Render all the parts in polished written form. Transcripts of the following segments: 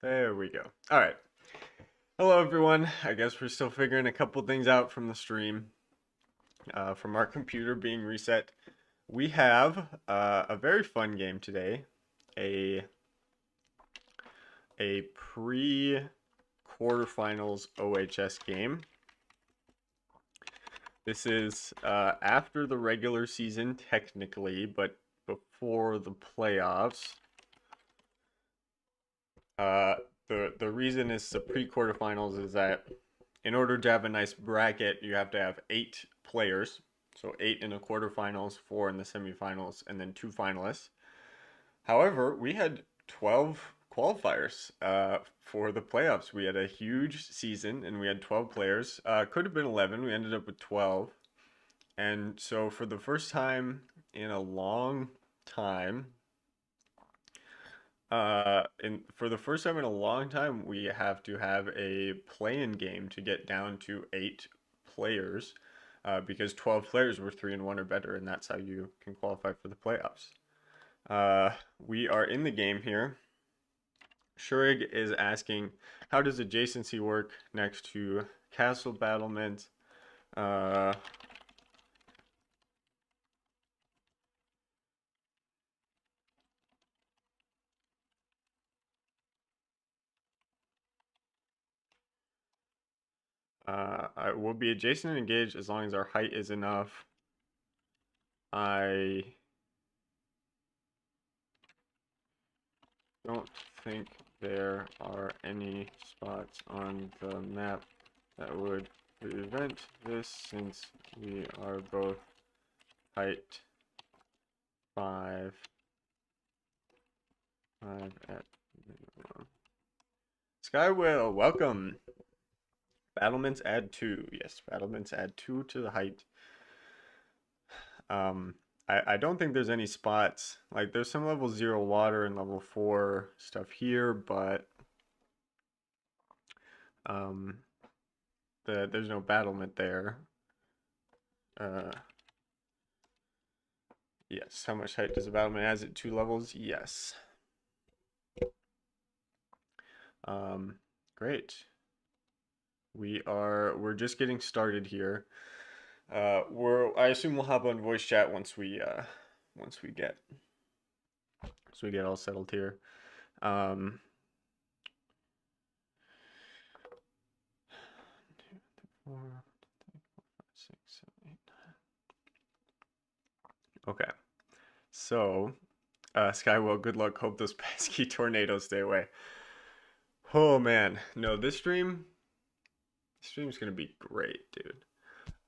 There we go. All right. Hello, everyone. I guess we're still figuring a couple things out from the stream, from our computer being reset. We have a very fun game today, a a pre-quarterfinals OHS game. This is after the regular season, technically, but before the playoffs. Uh, the reason it's the pre-quarterfinals is that in order to have a nice bracket, you have to have 8 players. So 8 in the quarterfinals, 4 in the semifinals, and then 2 finalists. However, we had 12 qualifiers for the playoffs. We had a huge season and we had 12 players. Could have been 11. We ended up with 12. And so for the first time in a long time, for the first time in a long time, we have to have a play-in game to get down to 8 players, because 12 players were 3-1 or better, and that's how you can qualify for the playoffs. We are in the game here. Shurrig is asking, how does adjacency work next to castle battlement? Uh, I will be adjacent and engaged as long as our height is enough. I don't think there are any spots on the map that would prevent this since we are both height 5, 5 at minimum. Skywhale, welcome. Battlements add 2. Yes, battlements add 2 to the height. Um, I don't think there's any spots. Like, there's some level 0 water and level 4 stuff here, but um, there's no battlement there. Yes. How much height does a battlement has at 2 levels? Yes. Great. We're just getting started here. I assume we'll hop on voice chat once we get all settled here. Um, okay. So, Skywell, good luck. Hope those pesky tornadoes stay away. Oh man, no, this stream's gonna be great, dude.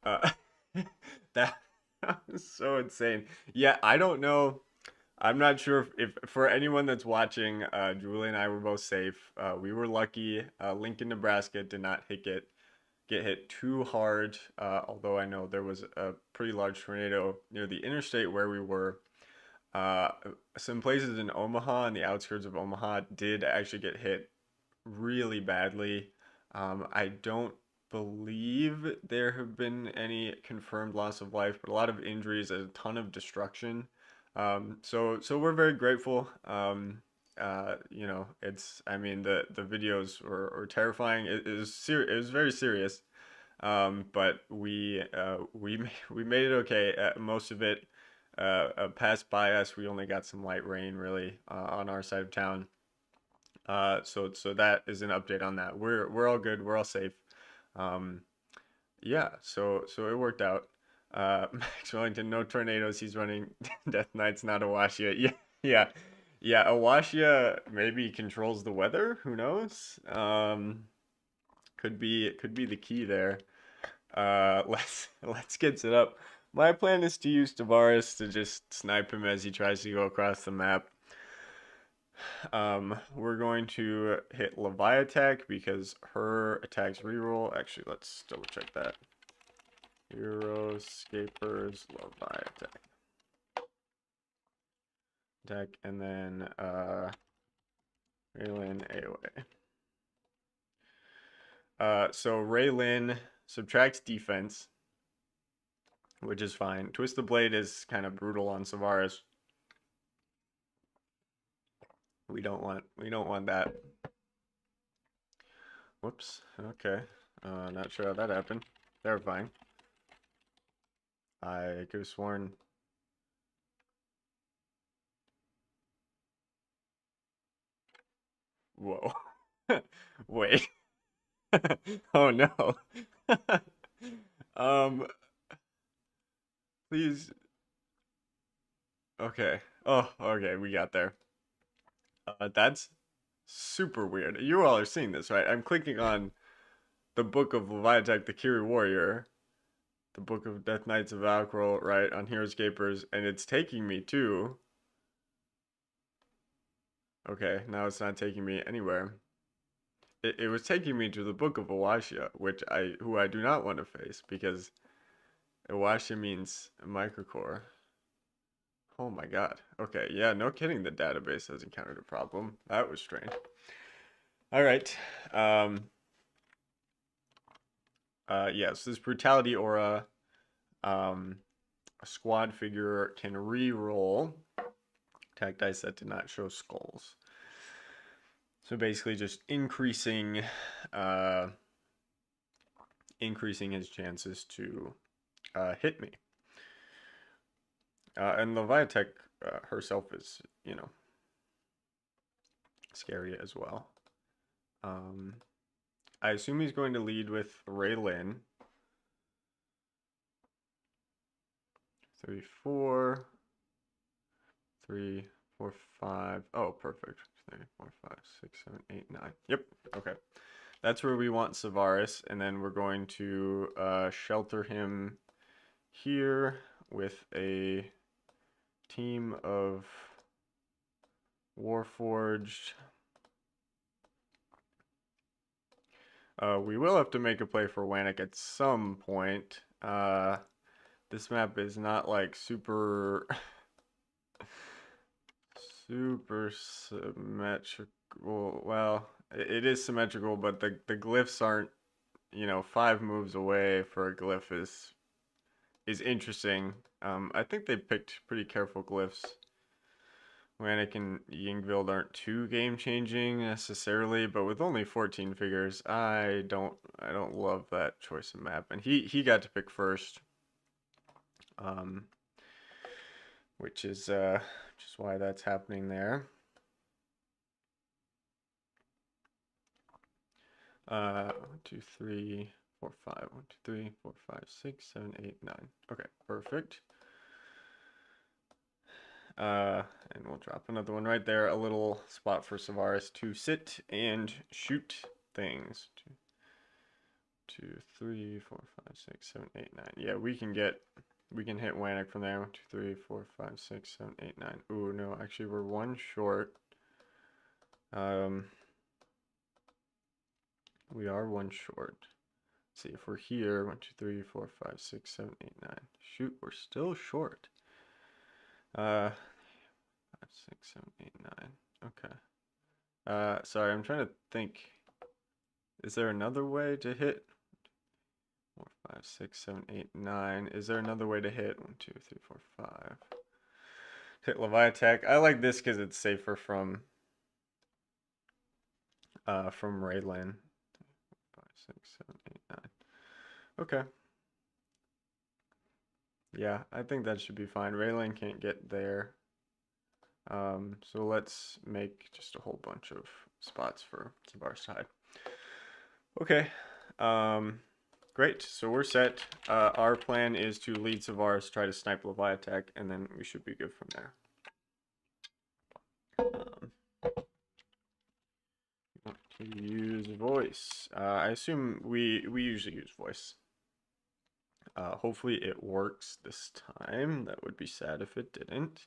Uh, that was so insane. Yeah, I don't know. I'm not sure if for anyone that's watching, Julie and I were both safe. We were lucky. Lincoln, Nebraska did not get hit too hard. Although I know there was a pretty large tornado near the interstate where we were. Uh, some places in Omaha, on the outskirts of Omaha, did actually get hit really badly. I don't believe there have been any confirmed loss of life, but a lot of injuries, a ton of destruction. So we're very grateful. I mean, the videos were terrifying. It was very serious. But we made it okay. Most of it passed by us. We only got some light rain really on our side of town. So that is an update on that. We're all good. We're all safe. Um, yeah. So it worked out. Max Wellington, no tornadoes. He's running Death Knight's not Awashia. Yeah, yeah, yeah. Awashia maybe controls the weather. Who knows? Could be the key there. Let's get set up. My plan is to use Tavares to just snipe him as he tries to go across the map. We're going to hit Levi attack because her attacks reroll. Actually, let's double check that. Heroscapers Levi attack. And then Raylin AOA. So Raylin subtracts defense, which is fine. Twist the Blade is kind of brutal on Savaris. We don't want that. Whoops. Okay. Not sure how that happened. Terrifying. I could have sworn. Whoa. Wait. Oh no. Um, please. Okay. Oh, okay. We got there. That's super weird. You all are seeing this, right? I'm clicking on the Book of Leviathan, the Kiri Warrior, the Book of Death Knights of Valkyrie, right, on Heroscapers, and it's taking me to. Okay, now it's not taking me anywhere. It was taking me to the Book of Awashia, who I do not want to face because Awashia means microcore. Oh my god. Okay, yeah, no kidding. The database has encountered a problem. That was strange. All right. Yes, this brutality aura. A squad figure can re-roll attack dice that did not show skulls. So basically, just increasing his chances to hit me. And Leviatech herself is, scary as well. I assume he's going to lead with Raylin. 3, 4, 3, 4, 5. Oh, perfect. 3, 4, 5, 6, 7, 8, 9. Yep. Okay. That's where we want Savaris, and then we're going to shelter him here with a team of Warforged. We will have to make a play for Wannick at some point. This map is not like super symmetrical. Well, it is symmetrical, but the glyphs aren't, 5 moves away for a glyph is interesting. I think they picked pretty careful glyphs. Wannick and Yingvild aren't too game changing necessarily, but with only 14 figures, I don't love that choice of map. And he got to pick first, which is just why that's happening there. 1, 2, 3, 4, 5. 1, 2, 3, 4, 5, 6, 7, 8, 9. Okay, perfect. And we'll drop another one right there. A little spot for Savaris to sit and shoot things. 2, 3, 4, 5, 6, 7, 8, 9. Yeah, we can hit Wannick from there. 1, 2, 3, 4, 5, 6, 7, 8, 9. Ooh, no, actually we're 1 short. We are 1 short. Let's see if we're here. 1, 2, 3, 4, 5, 6, 7, 8, 9. Shoot, we're still short. 5, 6, 7, 8, 9. Okay. Sorry, I'm trying to think. Is there another way to hit? 4, 5, 6, 7, 8, 9. Is there another way to hit? 1, 2, 3, 4, 5. Hit Leviatech. I like this because it's safer from Raylin. 5, 6, 7, 8, 9. Okay. Yeah, I think that should be fine. Raylin can't get there. So let's make just a whole bunch of spots for Savaris to hide. Okay. Great. So we're set. Our plan is to lead Savaris, try to snipe Leviatech, and then we should be good from there. Want to use voice. I assume we usually use voice. Hopefully it works this time. That would be sad if it didn't.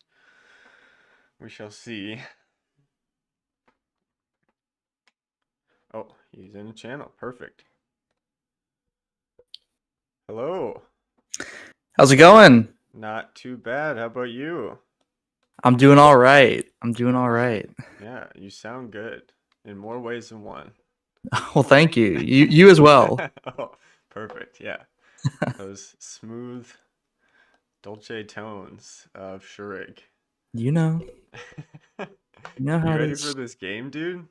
We shall see. Oh, he's in a channel. Perfect. Hello. How's it going? Not too bad. How about you? I'm doing all right. I'm doing all right. Yeah, you sound good in more ways than one. Well, thank you. You as well. Oh, perfect. Yeah. Those smooth, dulce tones of Shurrig. You know, you know You how it ready for is. this game, dude?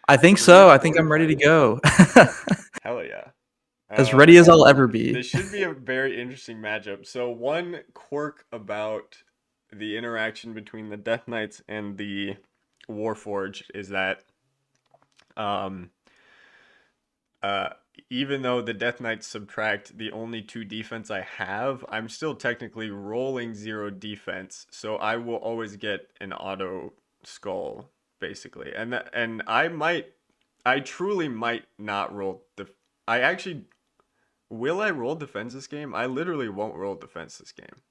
I think Three so. and I four think and I'm ready to five. go. Hell yeah. As ready as I'll ever be. This should be a very interesting matchup. So one quirk about the interaction between the Death Knights and the Warforged is that um uh even though the Death Knights subtract the only 2 defense I have, I'm still technically rolling 0 defense, so I will always get an auto skull basically. And I truly might not roll the I actually will I roll defense this game? I literally won't roll defense this game.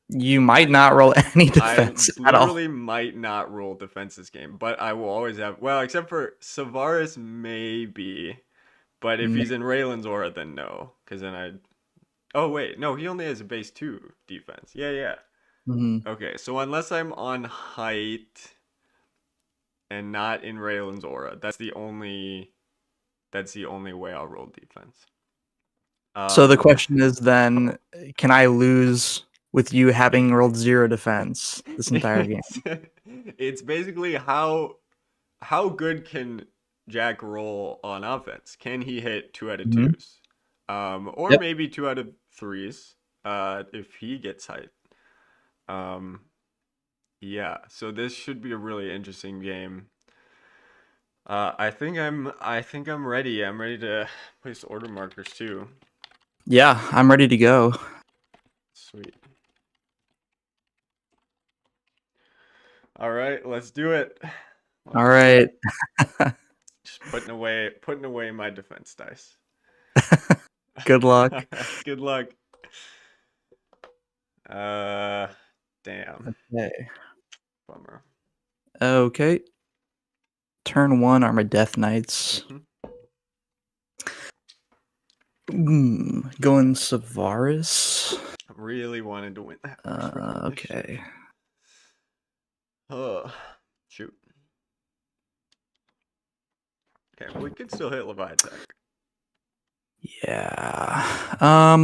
You might not roll any I defense at all. literally might not roll defense this game, but I will always have, well, except for Savaris maybe, but if he's in Raylan's aura, then no, because then oh wait, no, he only has a base 2 defense. Yeah, yeah. Mm-hmm. Okay, so unless I'm on height and not in Raylan's aura, that's the only way I'll roll defense. So the question is then, can I lose with you having rolled 0 defense this entire game? It's basically how good can Jack roll on offense? Can he hit 2 out of Mhm. 2s? Or Yep. maybe 2 out of 3s, if he gets height. Yeah, so this should be a really interesting game. I think I'm ready. I'm ready to place order markers too. Yeah, I'm ready to go. Sweet. All right, let's do it. All right. Just putting away my defense dice. Good luck. Good luck. Uh, damn. Okay. Bummer. Okay. Turn 1 are my Death Knights. Going Savaris. I really wanted to win that first round. Okay. Oh, shoot. Okay, we can still hit Leviathan. Yeah.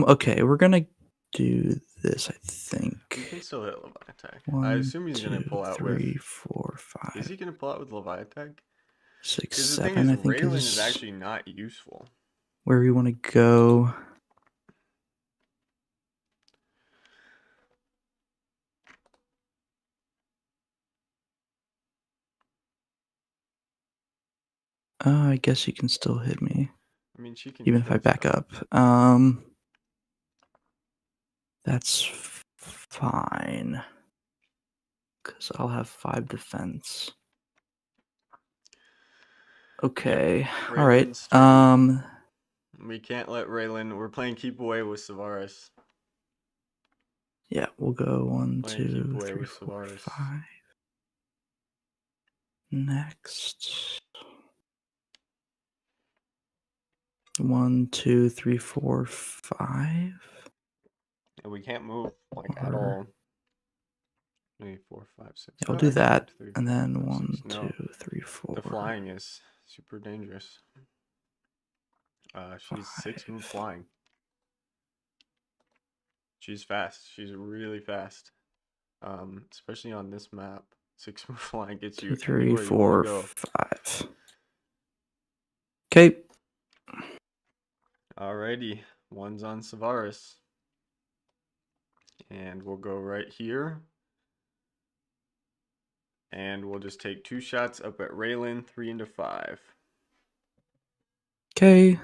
Okay, we're gonna do this, I think. We can still hit Leviathan. 1, I assume he's 2, gonna pull out 3, with. 4, 5. Is he gonna pull out with Leviathan? 6, Because the 7. thing is, I think Raylan is is actually not useful. where we want to go. I guess you can still hit me. I mean, she can Even if I kill back stuff. up. That's fine. Because I'll have 5 defense. Okay. Yep. All right. Raylan's turn. We can't let Raylan. We're playing keep away with Savaris. Yeah, we'll go 1, Playing keep 2, away 3, with 4, Savaris. 5. Next. 1, 2, 3, 4, 5. And we can't move like at all. 3, 4, 5, 6. Yeah, I'll Oh, do actually, that. 3, 4, And then 5, 1, 6. No. 2, 3, 4. The flying is super dangerous. She's 6 move flying. She's fast. She's really fast. Especially on this map. 6 move flying gets you 2, 3, anywhere 4, you want to go. 5. Okay. Alrighty. One's on Savaris. And we'll go right here. And we'll just take 2 shots up at Raylan, 3 into 5. Okay.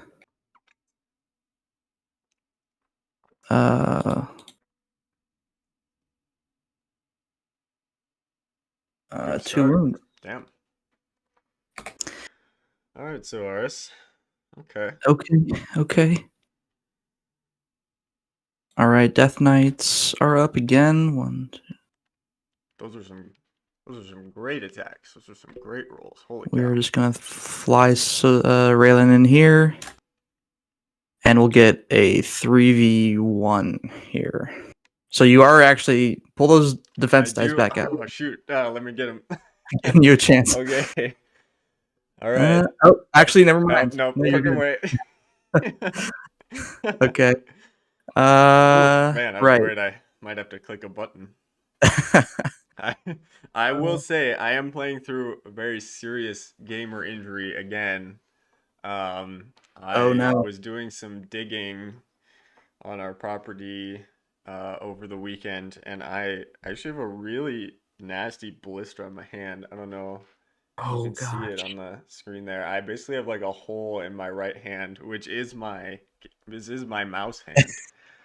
2 wounds. Damn. All right, so Aris. Okay. Okay. All right, Death Knights are up again. 1, 2. Those are some great attacks. Those are some great rolls. Holy We're cow. just gonna fly Raylan in here, and we'll get a 3v1 here. So you are actually pull those defense dice back out. Oh shoot! Let me get him. Giving you a chance. Okay. All right. Actually, never mind. No, No, you're put him good. away. Okay. Man, I was Right. worried I might have to click a button. I I will say I am playing through a very serious gamer injury again. Oh I no. was doing some digging on our property over the weekend, and I actually have a really nasty blister on my hand. I don't know if you Oh can see it gosh. on the screen there. I basically have like a hole in my right hand, which is my this is my mouse hand.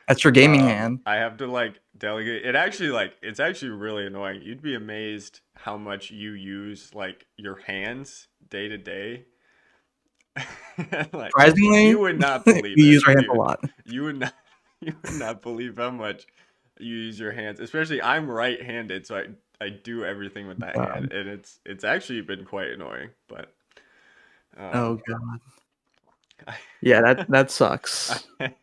That's your gaming hand. I have to like delegate. It actually like it's actually really annoying. You'd be amazed how much you use like your hands day to day. Like Surprisingly, you would not we believe use it, our hands a dude. lot. You would not you would not believe how much you use your hands. Especially I'm right-handed, so I do everything with that hand, God. and it's actually been quite annoying. But Oh um, god. I, Yeah, that sucks. I,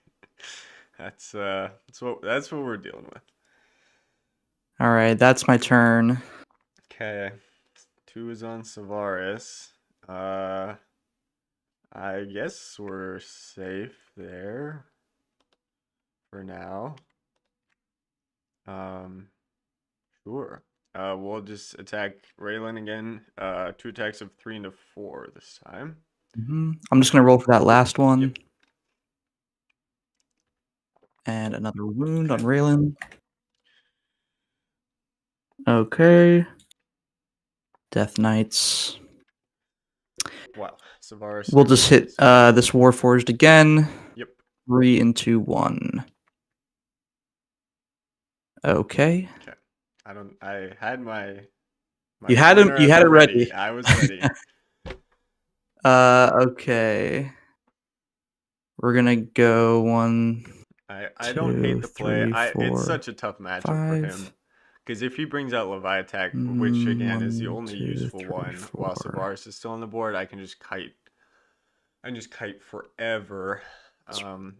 that's what we're dealing with. All right, that's my turn. Okay, two is on Savaris. Uh, I guess we're safe there for now. Um, sure. We'll just attack Raylan again. Two attacks of 3 into 4 this time. I'm just gonna roll for that last one, Yep. and another wound on Okay. Raylan. Okay. Death Knights. Wow. Savaris We'll just hit goes down. this Warforged again. Yep. 3 into 1. Okay. Okay. I don't. I had my You had him. pointer You at had the it ready. ready. I was ready. Okay. We're gonna go 1, I don't hate 2, the play. 3, It's 4, such a tough matchup for him. 5. Because if he brings out Leviattack, which again is the 1, only 2, useful 3, one, while 4. Savaris is still on the board, I can just kite. I can just kite forever. Um,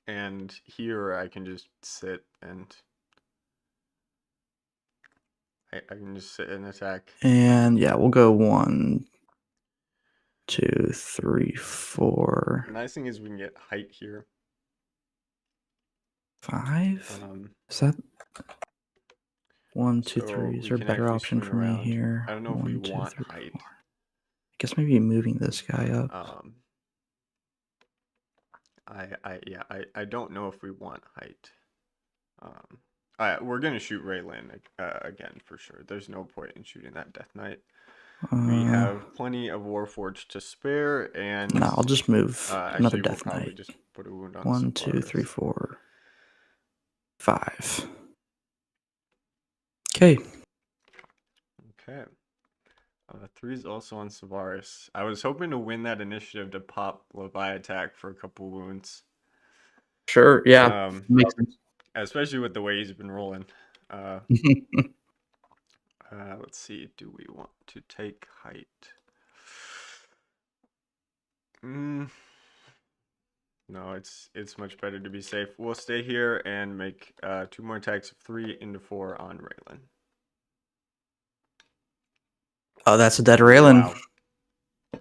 and here I can just sit and I can just sit and attack. And yeah, we'll go 1, 2, 3, 4, The nice thing is we can get height here. 5. Is that 1, 2, So 3? Is we there a can better actually option swing for me around. here? I don't know if we 1, 2, want 3, 4. height. I guess maybe moving this guy up. I don't know if we want height. We're gonna shoot Raylan again for sure. There's no point in shooting that Death Knight. We Uh, have plenty of Warforged to spare, and no, I'll just move another actually we'll Death probably Knight. just put a wound on 1, 2, 3, Savaris. 4, 5. Okay. Okay. Three is also on Savaris. I was hoping to win that initiative to pop Leviattack for a couple wounds. Sure. Yeah. Makes sense. Especially with the way he's been rolling. Uh, let's see. Do we want to take height? No, it's much better to be safe. We'll stay here and make 2 more attacks of 3 into 4 on Raylan. Oh, that's a dead Raylan. Wow.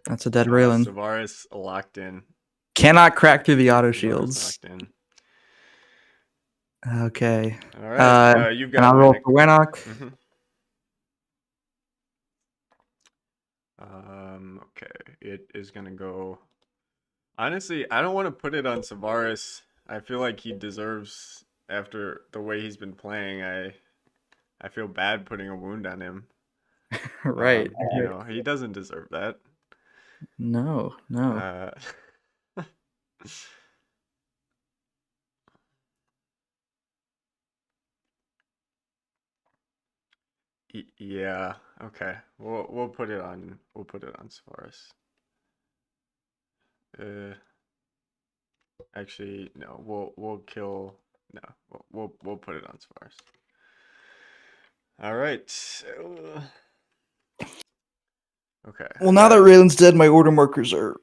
That's a dead Raylan. Savaris locked in. Cannot crack through the auto Savaris shields. locked in. Okay. All right. You've And got I'll roll Winnick. for Winnock. Okay. It is gonna go. Honestly, I don't want to put it on Savaris. I feel like he deserves, after the way he's been playing. I feel bad putting a wound on him. Right. He doesn't deserve that. No. Uh, yeah. Okay. We'll put it on. We'll put it on Savaris. Actually, no. We'll kill. No. We'll put it on Savaris. All right. Okay. Well, now that Raylan's dead, my order markers are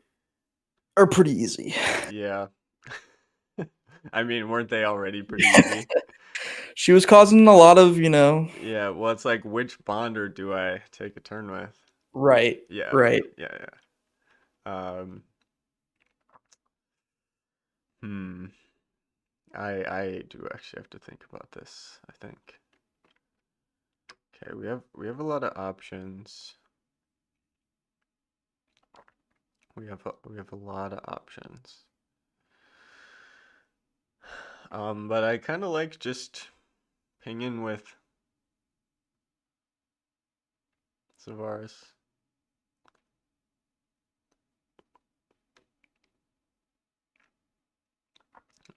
pretty easy. Yeah. I mean, weren't they already pretty easy? She was causing a lot of, Yeah, well, it's like, which bonder do I take a turn with? Right. Yeah. Right. Yeah. Hmm. I do actually have to think about this, I think. Okay, we have a lot of options. We have a lot of options. But I kind of like just pinging with Savaris.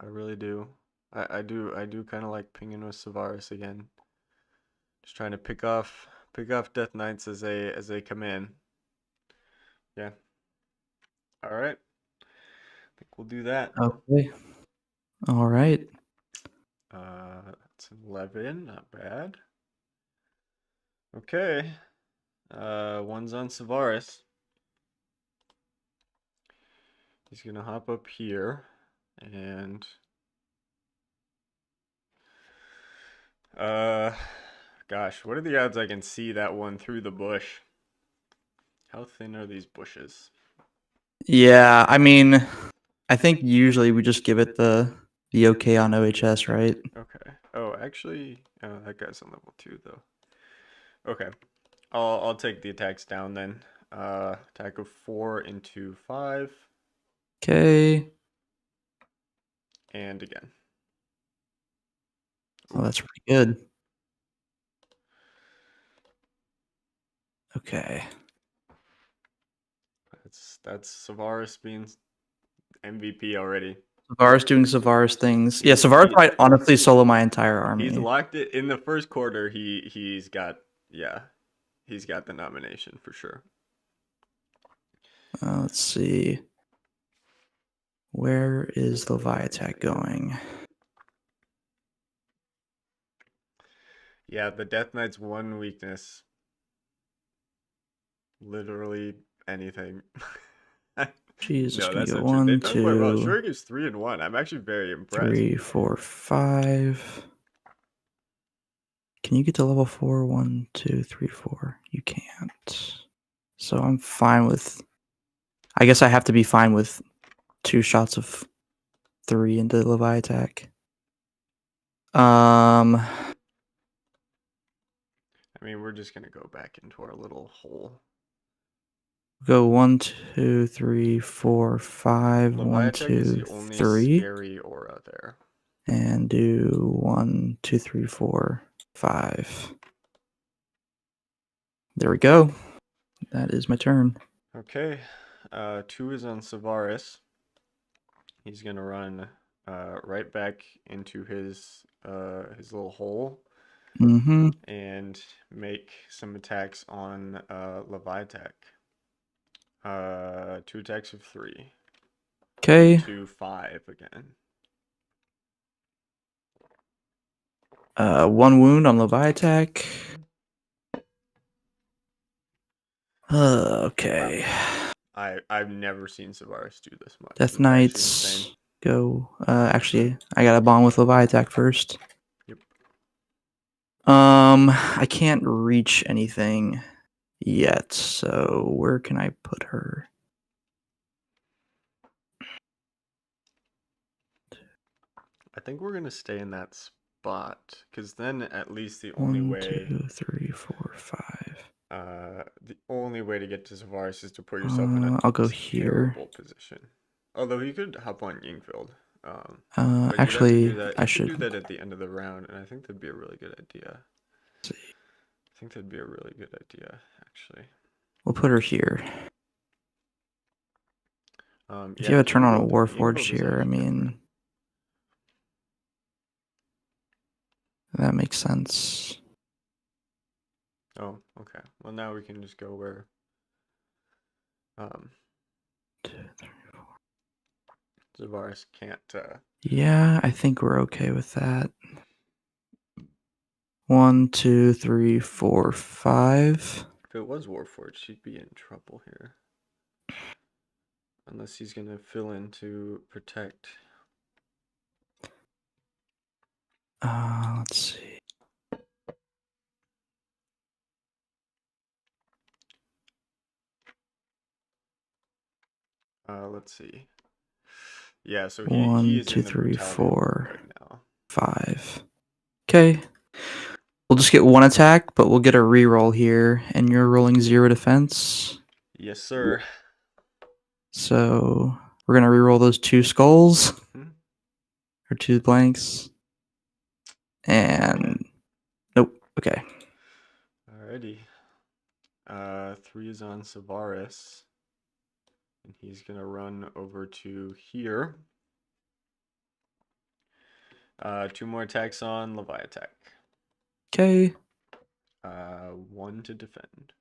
I really do. I do kind of like pinging with Savaris again. Just trying to pick off Death Knights as they come in. Yeah. All right. I think we'll do that. Okay. All right. That's 11, not bad. Okay. One's on Savaris. He's gonna hop up here and uh gosh, what are the odds I can see that one through the bush? How thin are these bushes? Yeah, I mean, I think usually we just give it the okay on OHS, right? Okay. Oh, actually, that guy's on level 2 though. Okay. I'll take the attacks down then. Attack of 4 into 5 Okay. and again. Oh, that's pretty good. Okay. That's Savaris being MVP already. Savaris doing Savaris things. Yeah, He, Savaris he might honestly solo my entire he's army. locked it in the first quarter. He's got, yeah, he's got the nomination for sure. Let's see. Where is Leviathan going? Yeah, the Death Knight's one weakness, literally anything. Jeez, it's No, gonna that's go not true. They've 1, done quite well. 2, Shurrig is 3-1. I'm actually very impressed. 3, 4, 5. Can you get to level 4? 1, 2, 3, 4. You can't. So I'm fine with. I guess I have to be fine with 2 shots of 3 into Leviathan. I mean, we're just gonna go back into our little hole. Go 1, 2, 3, 4, 5. 1, Leviathan is 2, the only 3. scary aura there. And do 1, 2, 3, 4, 5. There we go. That is my turn. Okay, 2 is on Savaris. He's gonna run right back into his little hole Mm-hmm. and make some attacks on Leviathan. 2 attacks of 3 Okay. into 5 again. 1 wound on Leviathan. Okay. I've never seen Savaris do this much. Death It's actually Knights insane. go. Actually, I got a bond with Leviathan first. Yep. I can't reach anything yet, so where can I put her? I think we're gonna stay in that spot because then at least the only 1, way 2, 3, 4, 5. the only way to get to Savaris is to put yourself in a I'll go here. terrible position. Although you could hop on Yingfield. But you'd have to do Actually, that. I You could should do that at the end of the round, and I think that'd be a really good idea. see. I think that'd be a really good idea, actually. We'll put her here. If Yeah, you have a turn on a Yingfield Warforged is here, I actually good for mean, him. that makes sense. Oh, okay. Well, now we can just go where 2, 3, 4. Savaris can't. Yeah, I think we're okay with that. 1, 2, 3, 4, 5. If it was Warforged, she'd be in trouble here. Unless he's gonna fill in to protect. Let's see. Let's see. Yeah, so he 1, is 2, in the 3, brutality mode 4, right now. 5. Okay. We'll just get one attack, but we'll get a reroll here, and you're rolling 0 defense. Yes, sir. So we're gonna reroll those 2 skulls Mhm. or 2 blanks, and Okay. nope. Okay. Alrighty. 3 is on Savaris. And he's gonna run over to here. 2 more attacks on Leviathan. Okay. 1 to defend.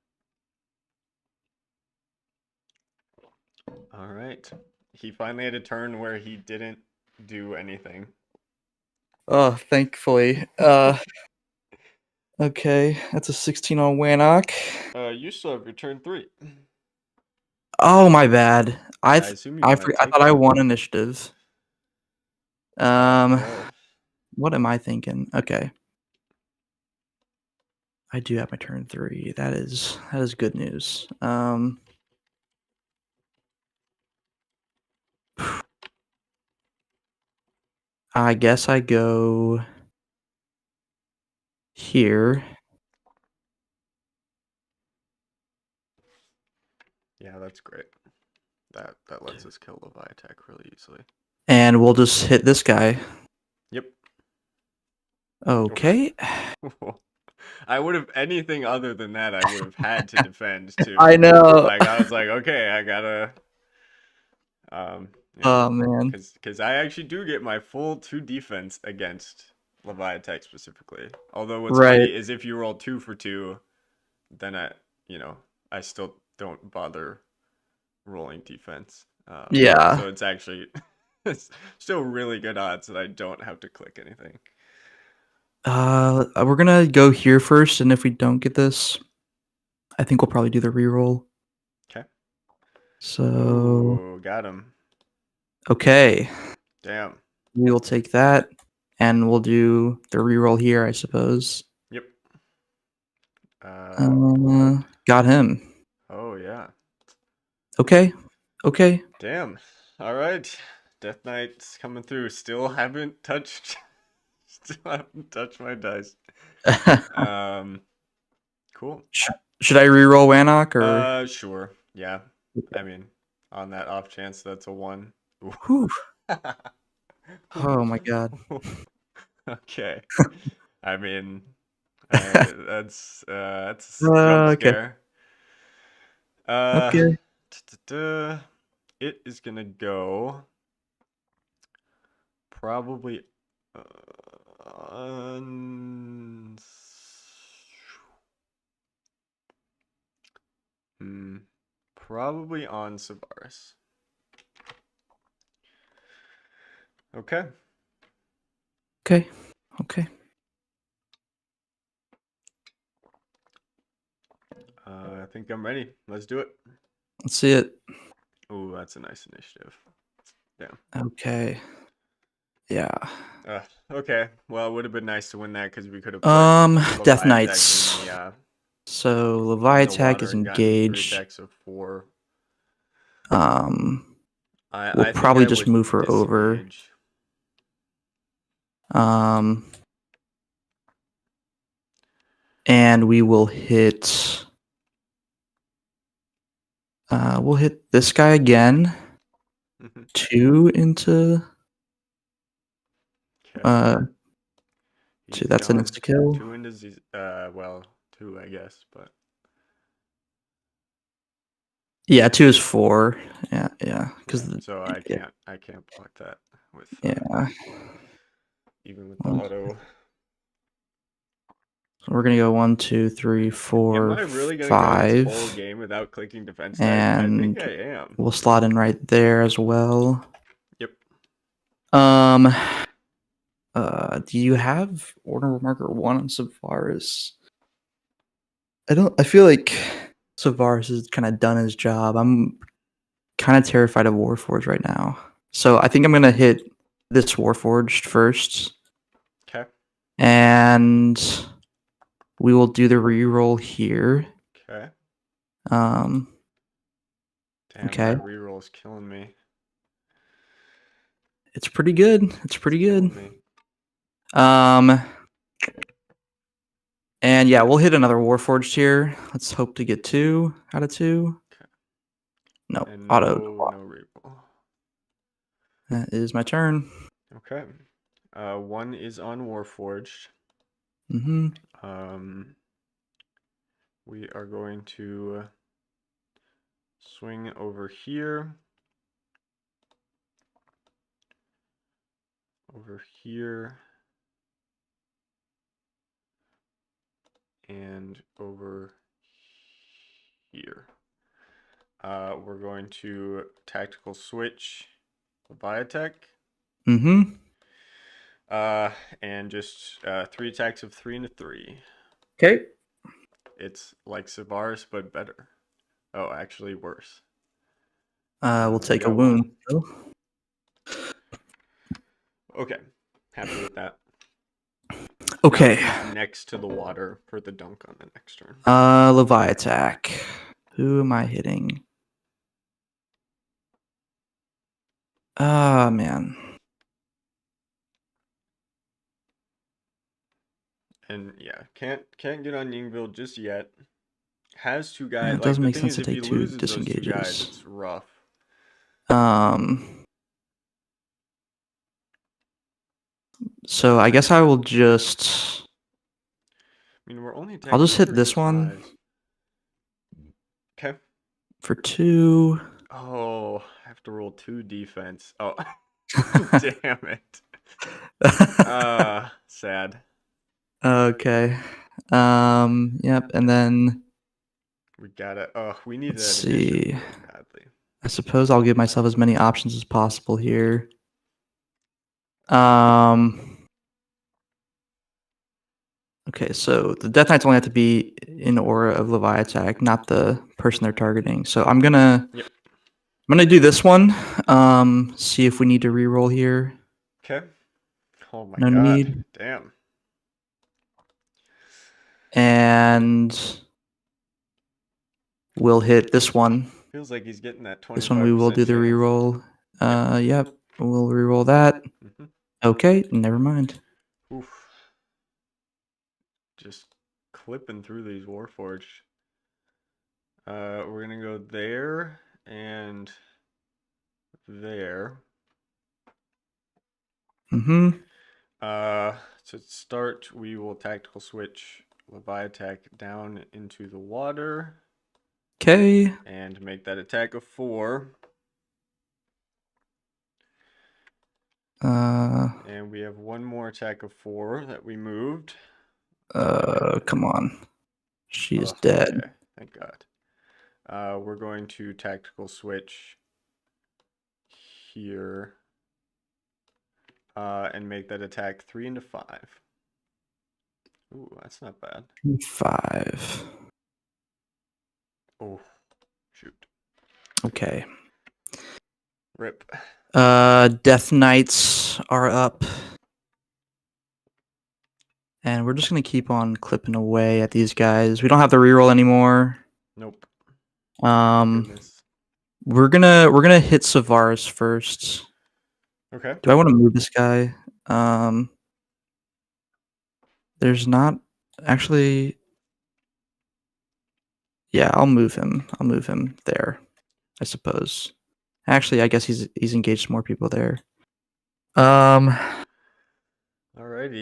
All right. He finally had a turn where he didn't do anything. Oh, thankfully. Okay, that's a 16 on Wannock. You still have your turn 3. Oh, my bad. I assume you want to I take thought I it. won initiative. Um, No. what am I thinking? Okay. I do have my turn 3. That is good news. I guess I go here. Yeah, that's great. That lets us kill Leviathan really easily. And we'll just hit this guy. Yep. Okay. I would have anything other than that. I would have had to defend too. I know. Like I was like, okay, I gotta, you know, Oh man. because I actually do get my full 2 defense against Leviathan specifically. Although what's Right. funny is if you roll 2 for 2, then I still don't bother rolling defense. Yeah. So it's actually it's still really good odds that I don't have to click anything. We're gonna go here first, and if we don't get this, I think we'll probably do the reroll. Okay. So Ooh, got him. okay, Damn. we will take that, and we'll do the reroll here, I suppose. Yep. What? Got him. Oh yeah. Okay. Okay. Damn. All right. Death Knight's coming through. Still haven't touched. Still haven't touched my dice. Um. Cool. Should I reroll Wannock or? Sure. Yeah. I mean, on that off chance that's a 1. Whew. Ooh. Oh my god. Okay. I mean, that's a jump Okay. scare. Uh, Okay. it is gonna go probably on. Hmm, probably on Savaris. Okay. Okay. Okay. I think I'm ready. Let's do it. Let's see it. Oh, that's a nice initiative. Damn. Okay. Yeah. Okay. Well, it would have been nice to win that because we could have put Death Leviathan Knights. in So the Leviathan water is and gotten 3 engaged. attacks of 4. Um, we'll I think probably I just would move her over. disengage. Um, and we will hit. We'll hit this guy again. 2 into. Okay. Two. He's That's an gone. insta kill. 2 into well, 2 I guess, but Yeah, 2 is 4. Yeah, yeah. yeah. Because So I can't block that with yeah. even with the auto. So we're gonna go 1, 2, 3, Am 4, I really gonna go this whole 5, game without clicking defense dice? I think I and am. we'll slot in right there as well. Yep. Um, do you have order marker 1 on Savaris? I don't. I feel like Savaris has kind of done his job. I'm kind of terrified of Warforged right now, so I think I'm gonna hit this Warforged first, Okay. and we will do the reroll here. Okay. Um, Damn, okay. that reroll is killing me. It's pretty good. It's pretty good. Killing me. Um, And yeah, we'll hit another Warforged here. Let's hope to get 2 out of 2. Okay. No, And auto. no reroll. That is my turn. Okay. 1 is on Warforged. Mm-hmm. We are going to swing over here. Over here. And over here. We're going to tactical switch Leviatech. Mm-hmm. And just 3 attacks of 3 and a 3. Okay. It's like Savaris, but better. Oh, actually worse. We'll We take a got wound. Okay, happy with that. Okay. Now he's next to the water for the dunk on the next turn. Leviatech. Who am I hitting? Ah, man. And yeah, can't get on Yingville just yet. Has 2 guys. It Like doesn't the make thing sense is, to if he take 2 loses those 2 guys, disengages. it's rough. So I guess I will just. I mean, we're only I'll attacking just hit for this his one size. Okay. for 2. Oh, I have to roll 2 defense. Oh, damn it. Sad. Okay. Yep. And then We gotta. Oh, we need let's that initiative see. really badly. I suppose I'll give myself as many options as possible here. Okay, so the Death Knights only have to be in aura of Leviatech, not the person they're targeting. So I'm gonna do this one. See if we need to reroll here. Okay. Oh my No god. need. Damn. And we'll hit this one. Feels like he's getting that 25% This one we will do the chance. reroll. Yep, we'll reroll that. Mm-hmm. Okay, never mind. Oof. Just clipping through these Warforged. We're gonna go there and there. Mm-hmm. To start, we will tactical switch Leviatech down into the water. Okay. And make that attack a 4. And we have one more attack of 4 that we moved. Come on. She is dead. Okay, thank God. We're going to tactical switch here. And make that attack 3 into 5. Ooh, that's not bad. 5. Oh, shoot. Okay. Rip. Death Knights are up. And we're just gonna keep on clipping away at these guys. We don't have the reroll anymore. Nope. Goodness. We're gonna hit Savaris first. Okay. Do I want to move this guy? There's not actually. Yeah, I'll move him. I'll move him there, I suppose. Actually, I guess he's engaged more people there. Alrighty.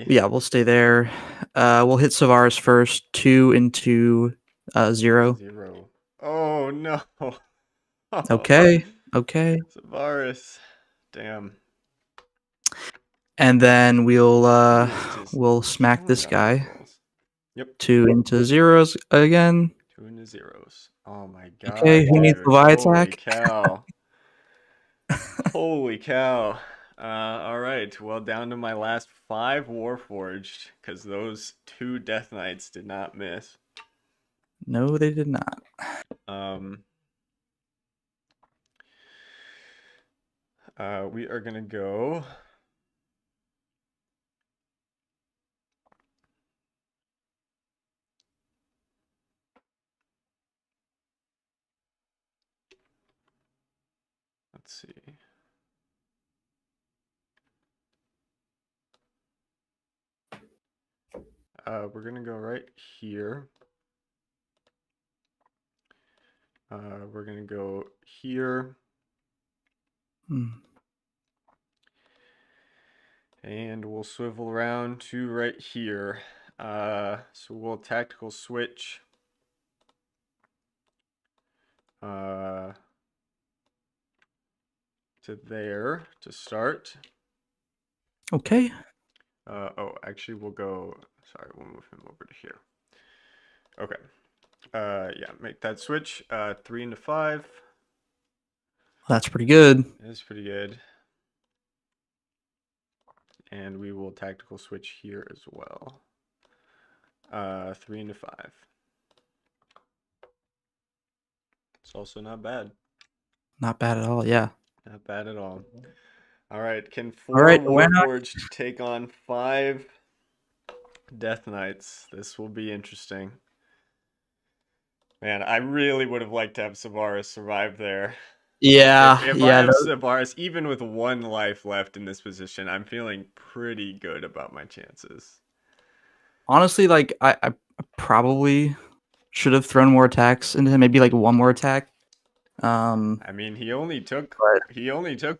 Yeah, we'll stay there. We'll hit Savaris first. 2 into 0. 0. Oh no. Okay. Okay. Savaris. Damn. And then we'll smack Killing this it on these guy. rolls. Yep. 2 into 0s again. 2 into 0s. Oh my god. Okay, who needs Dude. Leviatech? Holy cow. Holy cow. All right. Well, down to my last 5 Warforged, because those 2 Death Knights did not miss. No, they did not. We are gonna go. Let's see. we're gonna go right here. We're gonna go here. And we'll swivel around to right here. So we'll tactical switch. To there to start. Okay. Oh, actually, we'll go. Sorry, we'll move him over to here. Okay. Yeah, make that switch. 3 into 5. That's pretty good. That's pretty good. And we will tactical switch here as well. 3 into 5. It's also not bad. Not bad at all. Yeah. Not bad at all. All right. Can All 4 right. Warforged take on 5 Death Knights? This will be interesting. Man, I really would have liked to have Savaris survive there. Yeah. If I have Savaris, even with 1 life left in this position, I'm feeling pretty good about my chances. Honestly, like I probably should have thrown more attacks into him. Maybe like 1 more attack. I mean, he only took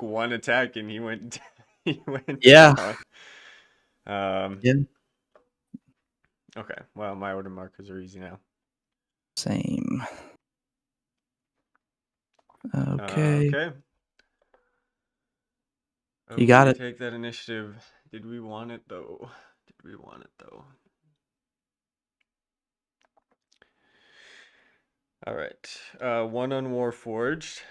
1 attack and he went Yeah. down. Yeah. Okay. Well, my order markers are easy now. Same. Okay. Okay. You got it. Take that initiative. Did we want it though? Did we want it though? All right. 1 on Warforged.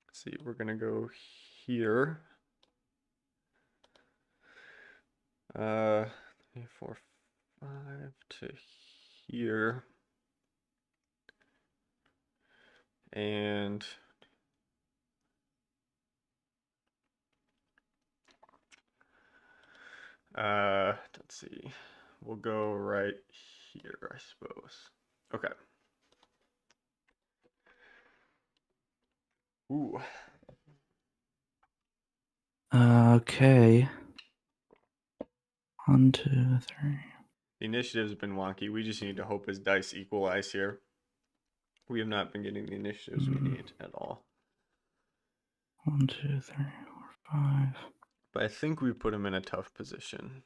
Let's see, we're gonna go here. 3, 4, 5 to here. And let's see. We'll go right here, I suppose. Okay. Ooh. Okay. 1, 2, 3. The initiative's been wonky. We just need to hope his dice equalize here. We have not been getting the initiatives we need at all. 1, 2, 3, 4, 5. But I think we put him in a tough position.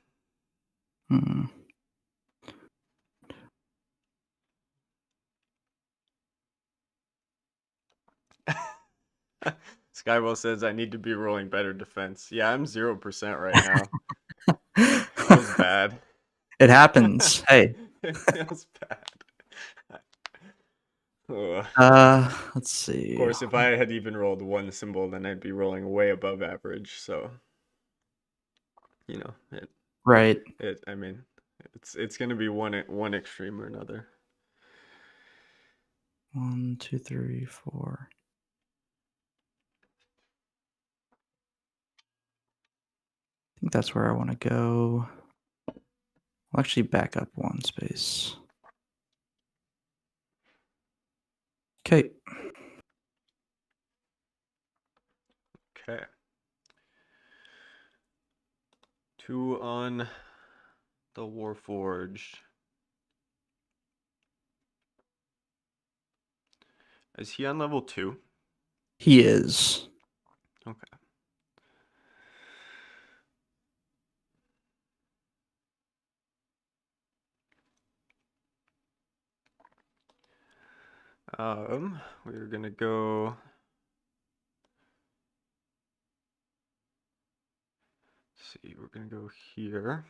Skywell says I need to be rolling better defense. Yeah, I'm 0% right now. That was bad. It happens. Hey. It feels bad. Let's see. Of course, if I had even rolled 1 symbol, then I'd be rolling way above average. So, you know, right. I mean, it's gonna be one extreme or another. 1, 2, 3, 4. I think that's where I want to go. I'll actually back up 1 space. Okay. Okay. 2 on the Warforged. Is he on level 2? He is. Okay. We're gonna go. Let's see, we're gonna go here.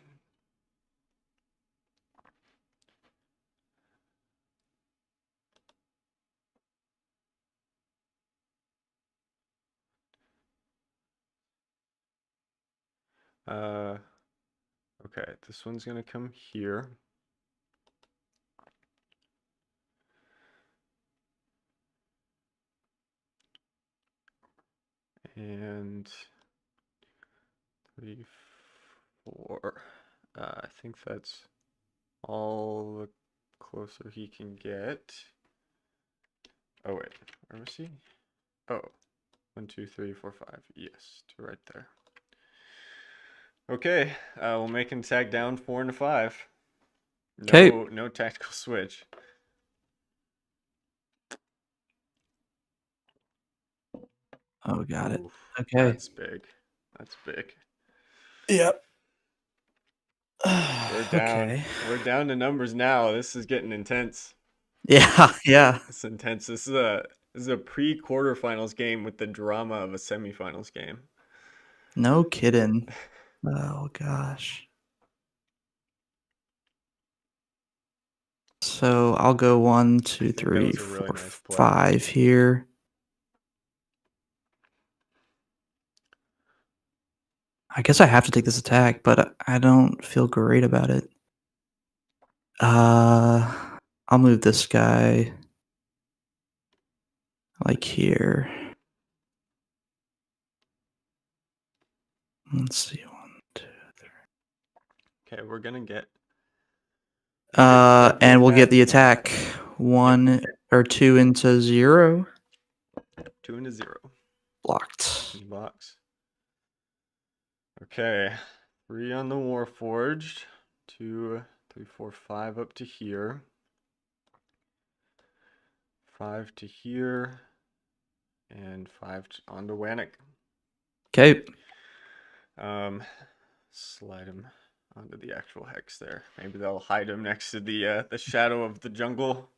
Okay, this one's gonna come here. And 3, 4. I think that's all the closer he can get. Oh wait, where was he? Oh, 1, 2, 3, 4, 5. Yes, to right there. Okay, we'll make an attack down 4 and 5. Okay. No tactical switch. Oh, got it. Oof, Okay. that's big. That's big. Yep. We're down. Okay. We're down to numbers now. This is getting intense. Yeah, yeah. It's intense. This is a pre-quarterfinals game with the drama of a semifinals game. No kidding. Oh gosh. So I'll go 1, 2, I think that 3, was a really 4, nice play. 5 here. I guess I have to take this attack, but I don't feel great about it. I'll move this guy like here. Let's see, 1, 2, 3. Okay, we're gonna get And we'll get that the attack 1 or 2 into 0. 2 into 0. Blocked. In the box. Okay, 3 on the Warforged. 2, 3, 4, 5 up to here. 5 to here. And 5 onto Wannick. Okay. Slide him onto the actual hex there. Maybe they'll hide him next to the shadow of the jungle.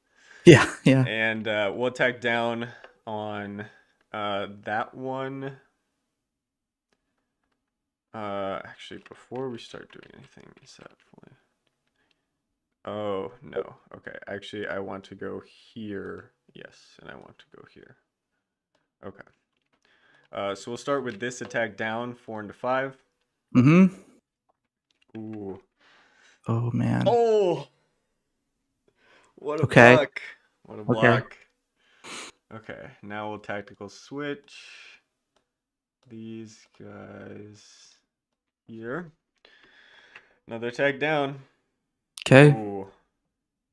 Yeah, yeah. And we'll attack down on that one. Actually, before we start doing anything, is that fully? Oh, no. Okay, actually, I want to go here. Yes, and I want to go here. Okay. So we'll start with this attack down, 4 into 5. Mm-hmm. Ooh. Oh, man. Oh! What a Okay. block. What a Okay. block. Okay, now we'll tactical switch these guys here. Another attack down. Okay. Ooh.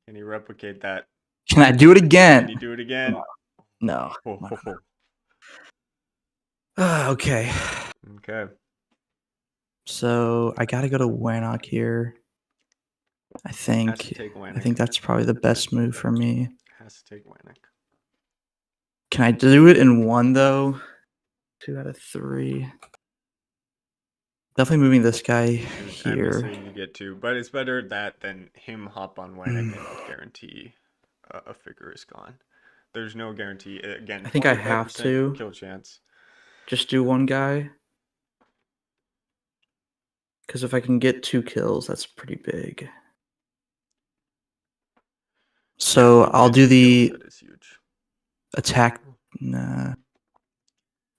Can he replicate that? Can I do it Can he again? do it again? No. Oh. Okay. Okay. So I gotta go to Warnock here. I Has think. to take I Wannick. think that's probably the best move for me. Has to take Wannick. Can I do it in 1 though? 2 out of 3. Definitely moving this guy I'm gonna here. say you get 2, but it's better that than him hop on Wannick and guarantee a figure is gone. There's no guarantee. Again, I think I have 25% to kill chance. just do 1 guy. Because if I can get 2 kills, that's pretty big. So Yeah, if you I'll get do 2 kills, the that is huge. attack. Nah.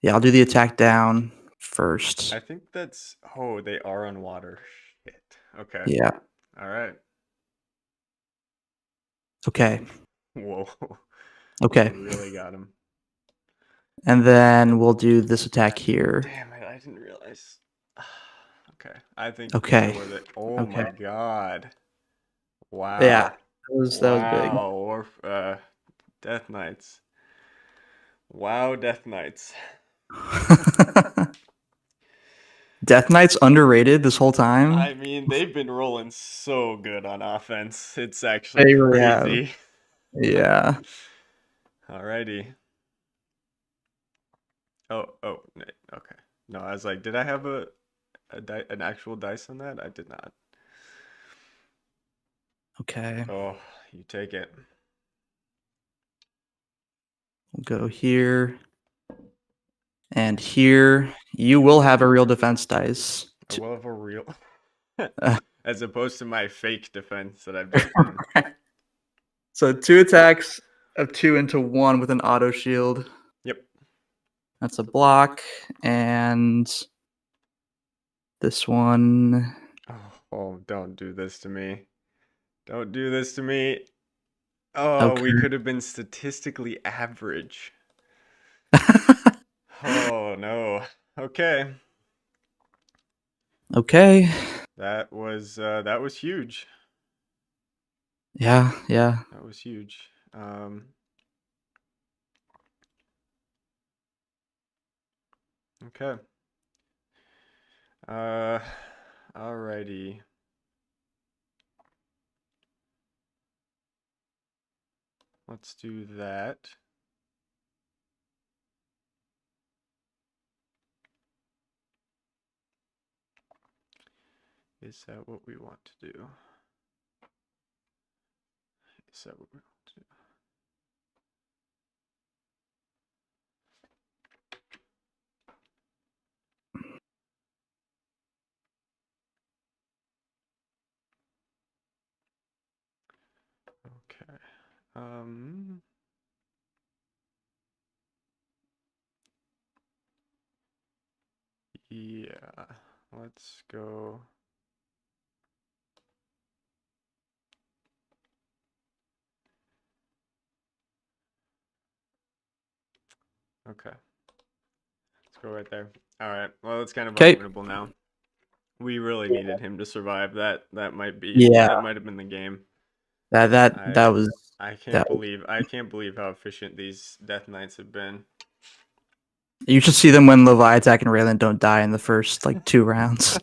Yeah, I'll do the attack down first. I think that's. Oh, they are on water. Shit. Okay. Yeah. All right. Okay. Whoa. Okay. Really got him. And then we'll do this attack here. Damn it! I didn't realize. Okay. I think Okay. you're worth it. Oh Okay. my god. Wow. Yeah. That was big. Wow. Or Death Knights. Wow, Death Knights. Death Knight's underrated this whole time. I mean, they've been rolling so good on offense. It's actually They really have. crazy. Yeah. Alrighty. Oh, okay. No, I was like, did I have an actual dice on that? I did not. Okay. Oh, you take it. We'll go here. And here, you will have a real defense dice. I will have a real, Uh, as opposed to my fake defense that I've just been. So 2 attacks of 2 into 1 with an auto shield. Yep. That's a block. And this one. Oh, don't do this to me. Don't do this to me. Oh, Okay. we could have been statistically average. Oh no. Okay. Okay. That was huge. Yeah. That was huge. Okay. Alrighty. Let's do that. Is that what we want to do? Is that what we want to do? Okay. Yeah. Let's go. Okay. Let's go right there. All right. Well, it's kind of Okay. unwinnable now. We really needed him to survive. That might Yeah. have been the game. That that I that was I can't that. believe I can't believe how efficient these Death Knights have been. You should see them when Leviathan and Raylan don't die in the first like 2 rounds.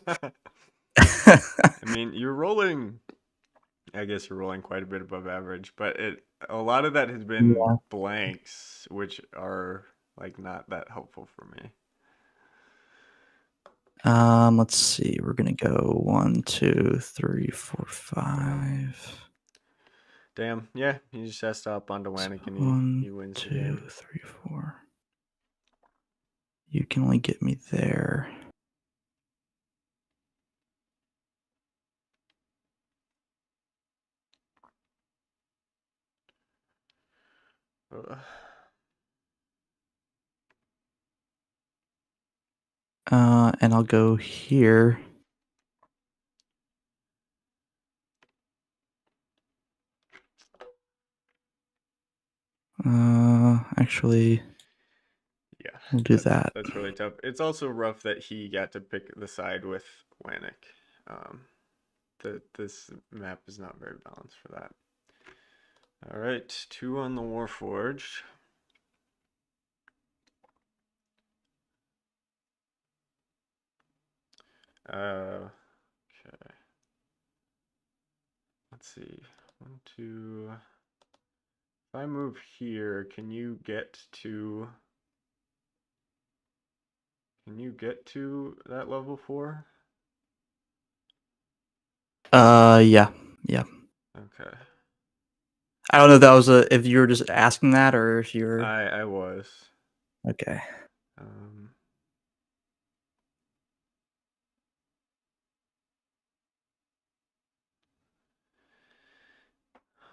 I mean, you're rolling. I guess you're rolling quite a bit above average, but a lot of that has been Yeah. blanks, which are like not that helpful for me. Let's see. We're gonna go 1, 2, 3, 4, 5. Damn, yeah, he just has to hop onto Wannick and he 1, wins the 2, game. 3, 4. You can only get me there. Ugh. And I'll go here. Actually, Yeah, we'll do that. that's really tough. It's also rough that he got to pick the side with Wannick. Um, this map is not very balanced for that. All right, 2 on the Warforged. Okay. Let's see. 1, 2. If I move here, can you get to that level 4? Yeah. Yeah. Okay. I don't know if that was if you were just asking that or if you were I was. okay. Um,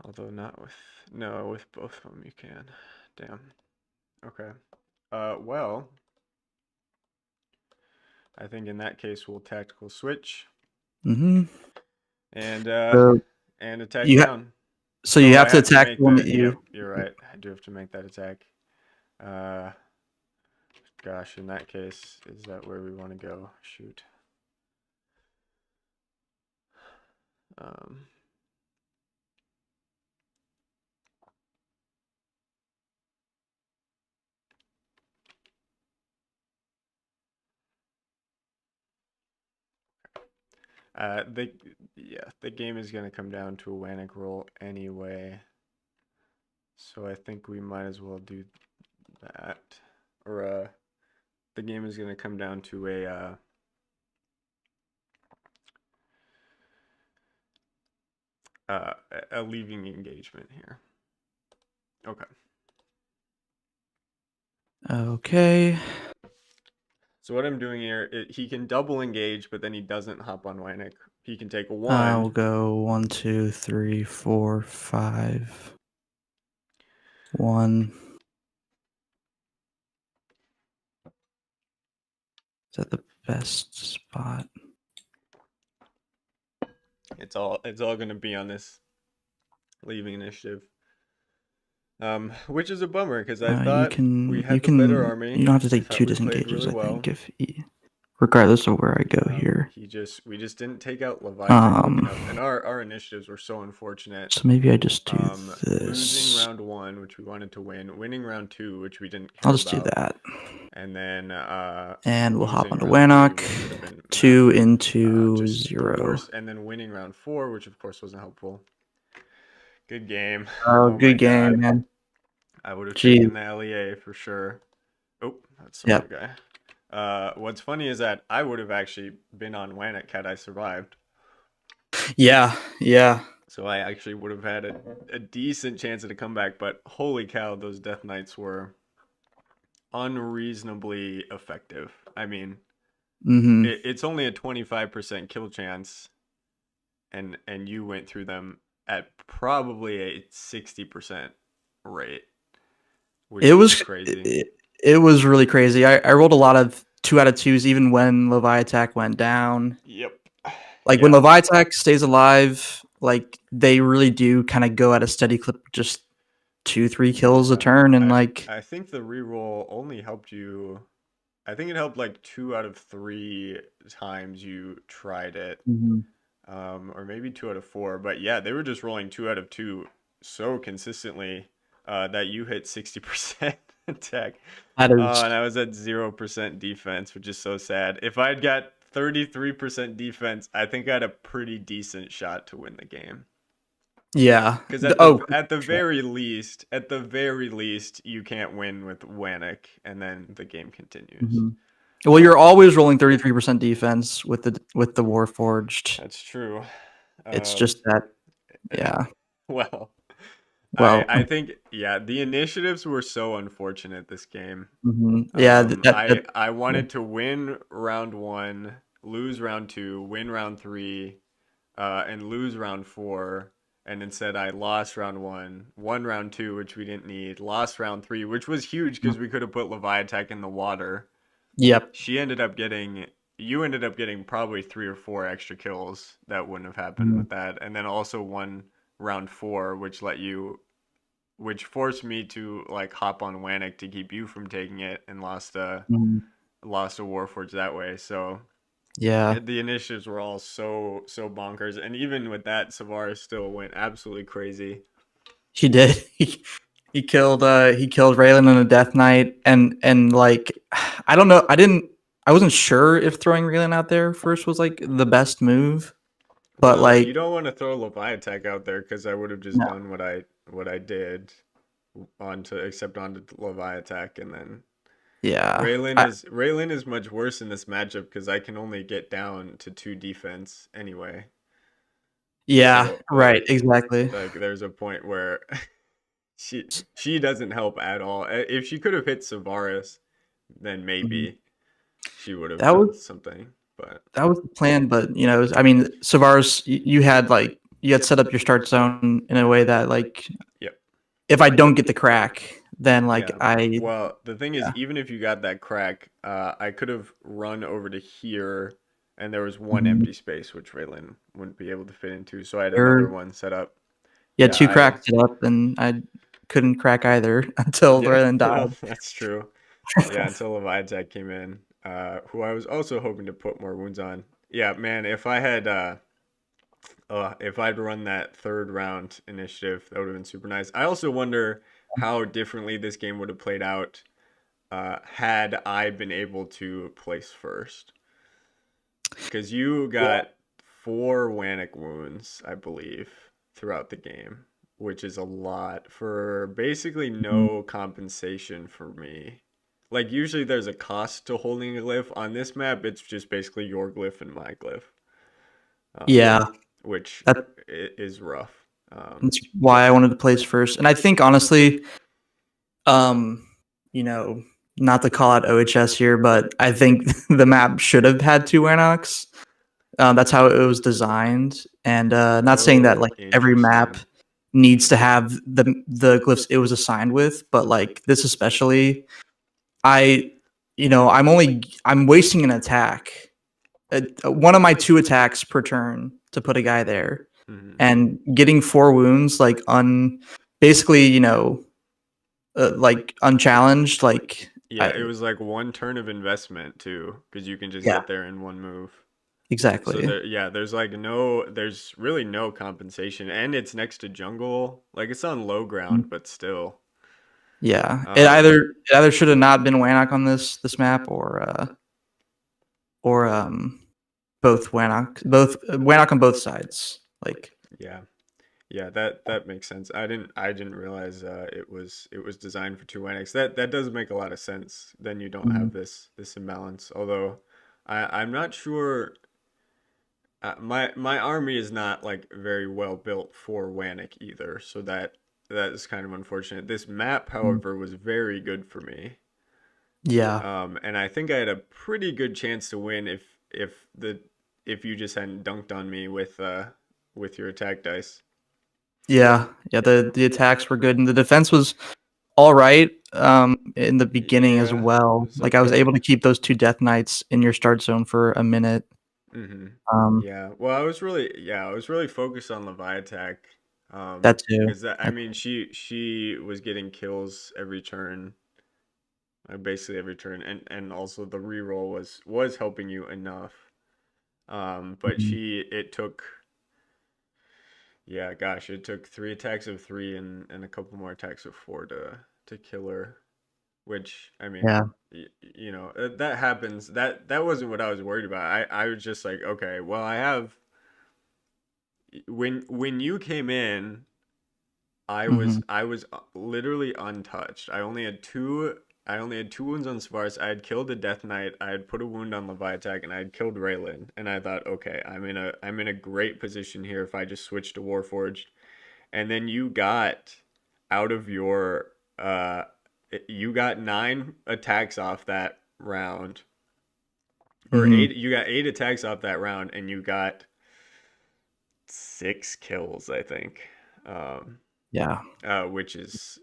although not with no, with both of them you can. Damn. Okay. Well, I think in that case we'll tactical switch Mm-hmm. and So attack you down. so you Oh, I have to have to attack make the one that the. Yep, you. you're right. I do have to make that attack. Uh, gosh, in that case, is that where we want to go? Shoot. Um, the yeah, the game is gonna come down to a Wannick roll anyway, so I think we might as well do that. Or the game is gonna come down to a leaving engagement here. Okay. Okay. So what I'm doing here, he can double engage, but then he doesn't hop on Wannick. He can take a We'll 1. go 1, 2, 3, 4, 5. 1. Is that the best spot? It's all gonna be on this leaving initiative. Which is a bummer because I You thought we can had the better you army. don't have to I take thought 2 we played disengages. really I think well. if regardless of where I go here. We just didn't take out Leviathan quick enough, and Um, our initiatives were so unfortunate. so maybe I just do Losing this. round one, which we wanted to win, winning round two, which we didn't I'll care just do about, that. and then And we'll hop losing onto round three, Wannock. which would have been 2 massive. into Just the 0. worst, and then winning round four, which of course wasn't helpful. Good game. Oh, Oh my good game, god. man. I would have Jeez. taken the LEA for sure. Oh, that's some other Yep. guy. What's funny is that I would have actually been on Wannock had I survived. Yeah. Yeah. So I actually would have had a decent chance at a comeback, but holy cow, those Death Knights were unreasonably effective. I mean, Mm-hmm. it's only a 25% kill chance, and you went through them at probably a 60% rate, which It is was crazy. it was really crazy. I rolled a lot of 2 out of 2s even when Leviathan went down. Yep. Like when Yeah. Leviathan stays alive, like they really do kind of go at a steady clip, just 2-3 kills a Yeah. turn, and I like I think the reroll only helped you. I think it helped like 2 out of 3 times you tried it, Mhm. or maybe 2 out of 4. But yeah, they were just rolling 2 out of 2 so consistently that you hit 60% attack. That is, And I was at 0% defense, which is so sad. If I'd got 33% defense, I think I had a pretty decent shot to win the game. yeah. Because at Oh, at the very least, you can't win with Wannock, and then the game continues. mhm. Well, you're Um, always rolling 33% defense with the Warforged. that's true. It's Um, just that, yeah. well, Well, I think yeah, the initiatives were so unfortunate this game. yeah. I wanted to win round one, lose round two, win round three, and lose round four. And instead, I lost round one, won round two, which we didn't need, lost round three, which was huge because we could have put Leviathan in the water. Yep. You ended up getting probably 3 or 4 extra kills that wouldn't have happened Mhm. with that. And then also won round four, which forced me to like hop on Wannock to keep you from taking it, and Mhm. lost a Warforged that way. So Yeah. the initiatives were all so bonkers, and even with that, Savaris still went absolutely crazy. He did. He killed Raylan in a Death Knight, and like I don't know. I wasn't sure if throwing Raylan out there first was like the best move, but Well, you like don't want to throw Leviathan out there because I would have just no, done what I did onto Leviathan, and then yeah, I, Raylan is much worse in this matchup because I can only get down to 2 defense anyway. yeah, So right, exactly. there's a point where she doesn't help at all. If she could have hit Savaris, then Mhm. maybe she would have That was done something. But that was the plan, but I mean, Savaris, you had set up your start zone in a way that like yep. if I don't get the crack, then like Yeah. I Well, the thing is, yeah. even if you got that crack, I could have run over to here, and there was one Mhm. empty space which Raylan wouldn't be able to fit into. So I had another There, one set up. yeah, Yeah, 2 I cracks it up, and I couldn't crack either until yeah. Raylan Well, died. that's true. Yeah, until Leviathan came in, who I was also hoping to put more wounds on. Yeah, man, if I'd run that third round initiative, that would have been super nice. I also wonder how differently this game would have played out had I been able to place first. Because you Yeah. got 4 Wannock wounds, I believe, throughout the game, which is a lot for basically Mhm. no compensation for me. Like, usually there's a cost to holding a glyph. On this map, it's just basically your glyph and my glyph, um, Yeah, which that is rough. that's why I wanted to place first. And I think honestly, um, you know, not to call out OHS here, but I think the map should have had 2 Anox. That's how it was designed. And not saying that Oh, like every map interesting. needs to have the glyphs it was assigned with, but like this especially, I I'm wasting an attack. One of my 2 attacks per turn to put a guy there, Hmm. and getting 4 wounds basically like unchallenged, like Yeah, it was like one turn of investment too, because you can just Yeah, get there in one move. So exactly. there's like there's really no compensation, and it's next to jungle. Like it's on low ground, but still. Yeah, Um, it either should have not been Wannock on this map, or both Wannock on both sides. Like, yeah, yeah, that makes sense. I didn't realize it was designed for two Wenix. That does make a lot of sense. Then you don't mhm, have this imbalance. Although I'm not sure. My army is not like very well built for Wannick either, so that is kind of unfortunate. This map, however, was very good for me. yeah, And I think I had a pretty good chance to win if the if you just hadn't dunked on me with your attack dice. yeah. The attacks were good, and the defense was all right. In the beginning as Yeah, it well. was Like, I was okay. able to keep those two Death Knights in your start zone for a minute. Mm-hmm. Um, Yeah. Well, I was really focused on Leviatak. that too. Because I That, mean she was getting kills every turn, basically every turn, and also the reroll was helping you enough. But mhm. it took, yeah, gosh, it took three attacks of three and a couple more attacks of four to kill her. Which I mean, Yeah. that happens. That wasn't what I was worried about. I was just like, okay, well, I have when you came in, I was Hmm. I was literally untouched. I only had two wounds on Savaris. I had killed a Death Knight. I had put a wound on Leviathan, and I had killed Raylan. And I thought, okay, I'm in a great position here if I just switch to Warforged. And then out of your uh you got 9 attacks off that round. Or Hmm. eight, you got 8 attacks off that round, and you got 6 kills, I think. Um, Yeah. which is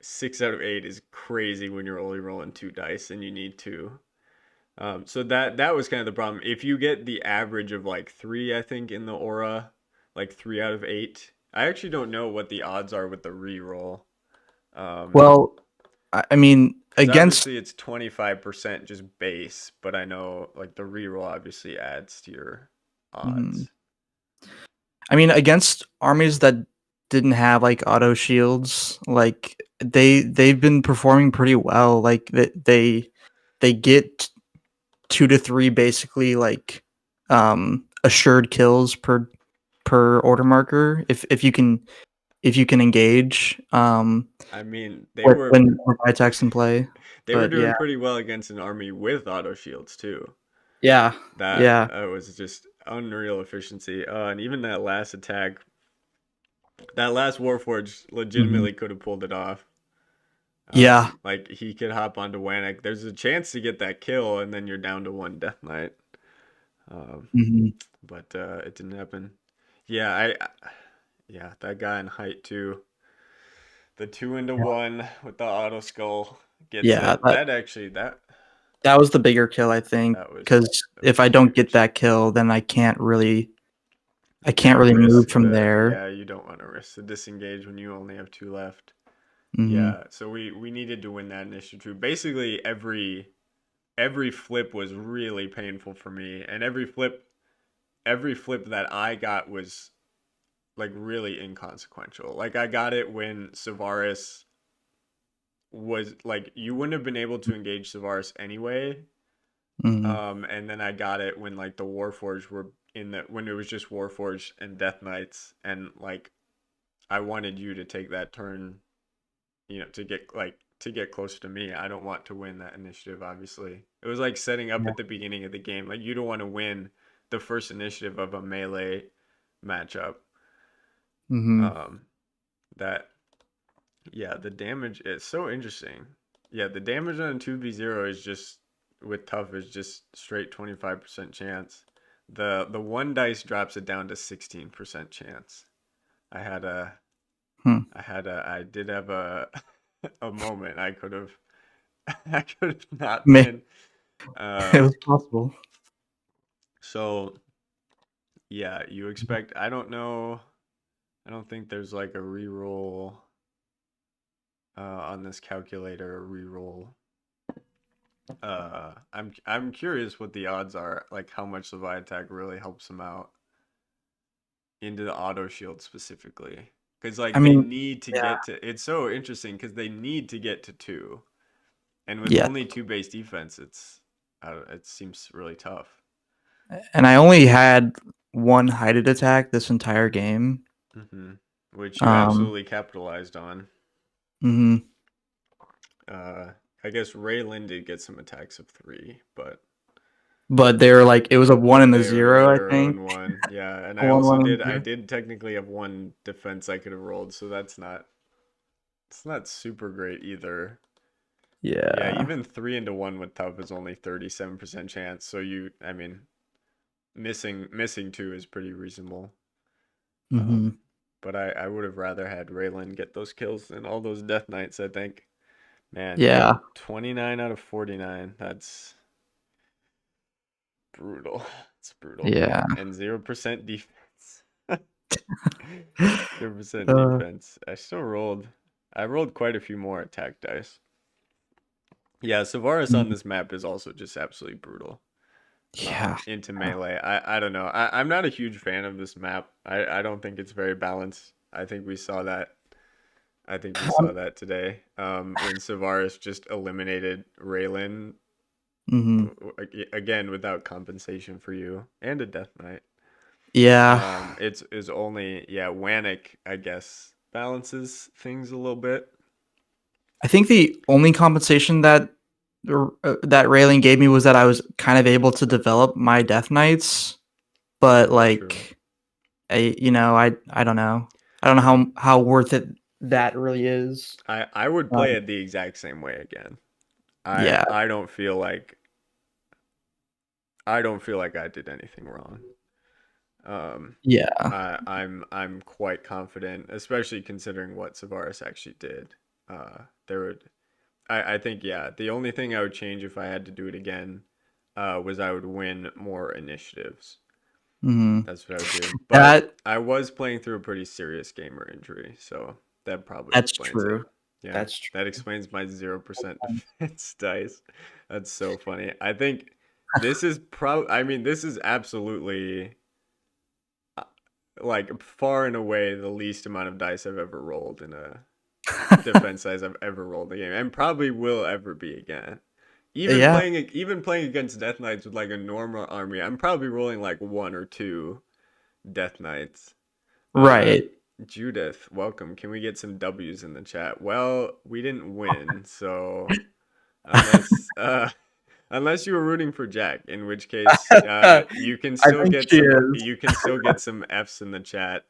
6 out of 8 is crazy when you're only rolling 2 dice and you need two. So that was kind of the problem. If you get the average of like 3, I think in the aura, like 3 out of 8. I actually don't know what the odds are with the reroll. Well, I mean, Because against obviously it's 25% just base, but I know like the reroll obviously adds to your mhm. odds. I mean, against armies that didn't have like auto shields, like they've been performing pretty well. Like, they get 2 to 3 basically, like, assured kills per order marker if you can engage, I mean, they when were attacks in play. they were But yeah, doing pretty well against an army with auto shields too. yeah, That yeah. was just unreal efficiency. And even that last attack, that last Warforged Mhm. legitimately could have pulled it off. Yeah. Like he could hop onto Wannick. There's a chance to get that kill, and then you're down to one Death Knight. Um, Mhm. but it didn't happen. Yeah, yeah, that guy in height too. The 2 into 1 with the auto skull gets Yeah, it. That actually that was the bigger kill, I think, that was because that if was I don't get huge. that kill, then I You can't can't really risk move from there. yeah, you don't want to risk the disengage when you only have 2 left. Mhm. Yeah, so we needed to win that initiative. Basically every flip was really painful for me, and every flip that I got was like really inconsequential. Like I got it when Savaris was like you wouldn't have been able to engage Savaris anyway. Mhm. And then I got it when like the Warforged were when it was just Warforged and Death Knights, and like I wanted you to take that turn, to get closer to me. I don't want to win that initiative, obviously. It was like setting up Yeah. at the beginning of the game. Like you don't want to win the first initiative of a melee matchup. Mhm. Um that Yeah, the damage is so interesting. Yeah, the damage on a 2v0 is just with tough is just straight 25% chance. The one dice drops it down to 16% chance. I had a Hmm. I did have a a moment I could have I could have not May been. it Um was possible. so yeah, you expect I don't know. I don't think there's like a reroll on this calculator, a reroll I'm curious what the odds are, like how much the attack really helps them out into the auto shield specifically. Because I like they mean, need to yeah, get to. It's so interesting because they need to get to two, and with yeah. only two base defense, it seems really tough. And I only had one hided attack this entire game. hmm Which you Um, absolutely capitalized on. hmm Uh, I guess Raylan did get some attacks of three, but but they were like it was a one and a they were zero, I their think. own one. Yeah, and A I one, also one, and did I zero. did technically have one defense I could have rolled, so it's not super great either. Yeah, Yeah. even three into one with tough is only 37% chance. So I mean, missing two is pretty reasonable. hmm Um, but I would have rather had Raylan get those kills than all those Death Knights. I think, man, Yeah. 29 out of 49. That's brutal. It's brutal. Yeah. And 0% defense. 0% Uh, defense. I rolled quite a few more attack dice. Yeah, Savaris on mm, this map is also just absolutely brutal. yeah. Into melee. I don't know. I'm not a huge fan of this map. I don't think it's very balanced. I think we saw that today. When Savaris just eliminated Raylan hmm again without compensation for you and a Death Knight. Yeah. It's is only Wannick, I guess, balances things a little bit. I think the only compensation that that Railing gave me was that I was kind of able to develop my Death Knights, but True. like I don't know. I don't know how worth it that really is. I would Um, play it the exact same way again. yeah. I don't feel like I did anything wrong. Um, Yeah. I'm quite confident, especially considering what Savaris actually did. There would I think the only thing I would change if I had to do it again, was I would win more initiatives. hmm That's what I would do. But That I was playing through a pretty serious gamer injury, so that probably that's explains it. true. Yeah, That's true. that explains my 0% defense dice. That's so funny. I think I mean, this is absolutely like far and away the least amount of dice I've ever rolled in a defense size I've ever rolled a game, and probably will ever be again. Yeah. Even playing against Death Knights with like a normal army, I'm probably rolling like one or two Death Knights. Uh, Right. Judith, welcome. Can we get some W's in the chat? Well, we didn't win, so unless unless you were rooting for Jack, in which case I think she is. you can still get some F's in the chat.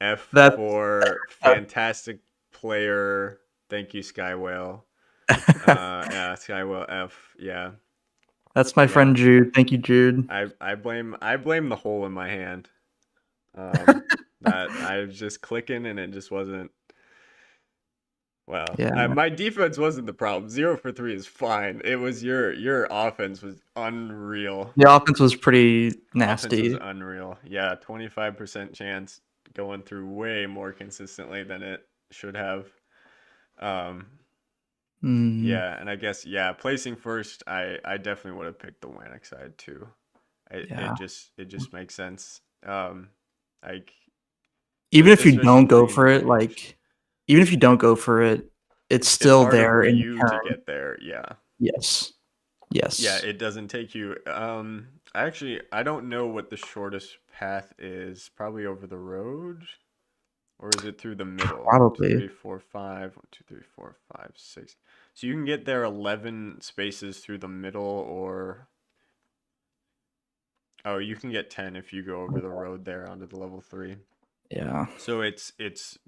F That's for uh, fantastic player. Thank you, Skywhale. Yeah, Skywhale F. Yeah, that's my yeah. friend Jude. Thank you, Jude. I blame the hole in my hand. Um, that I was just clicking and it just wasn't. Well, Yeah. my defense wasn't the problem. 0 for 3 is fine. It was your offense was unreal. The offense was pretty Offense was nasty. unreal. Yeah, 25% chance going through way more consistently than it should have. Um, Mm, yeah, and I guess placing first, I definitely would have picked the Wannick side too. yeah. It just makes sense. Like Even if you especially don't go playing into for it, range. like even if you don't go for it, it's It's still harder there for in you to turn. get there. Yeah. Yes. Yeah, Yes. it doesn't take you. Actually, I don't know what the shortest path is. Probably over the road, or is it through the middle? One, two, Probably. three, four, five. 1, 2, 3, 4, 5, 6. So you can get there 11 spaces through the middle, or oh, you can get 10 if you go over the road there onto the level 3. Yeah. So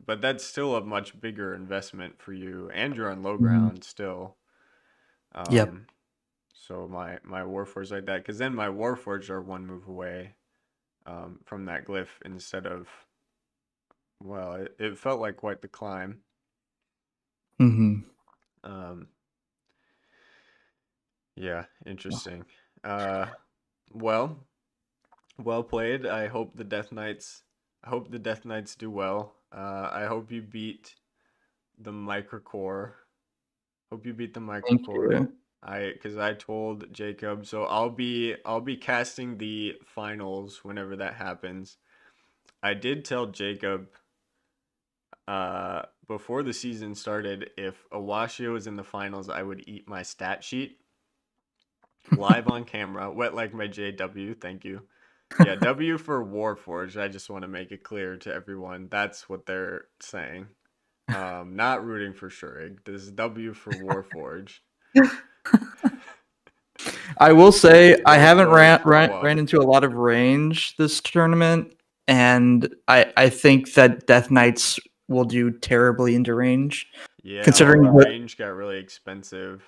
but that's still a much bigger investment for you, and you're on low Mhm. ground still. Yep. Um, so my Warforged like that, because then my Warforged are one move away, from that glyph instead of, well, it felt like quite the climb. hmm Um, yeah, interesting. Uh, well, well played. I hope the Death Knights do well. I hope you beat the Microcore. Hope you beat the Thank Microcore. you. Because I told Jacob, so I'll be casting the finals whenever that happens. I did tell Jacob before the season started, if Awashio was in the finals, I would eat my stat sheet live on camera. Wet like my JW, thank you. Yeah, W for Warforged. I just want to make it clear to everyone. That's what they're saying. Not rooting for Shurrig. This is W for Warforged. I will say I haven't Warforged, go up. ran into a lot of range this tournament, and I think that Death Knights will do terribly into range, Yeah, all considering the that. range got really expensive.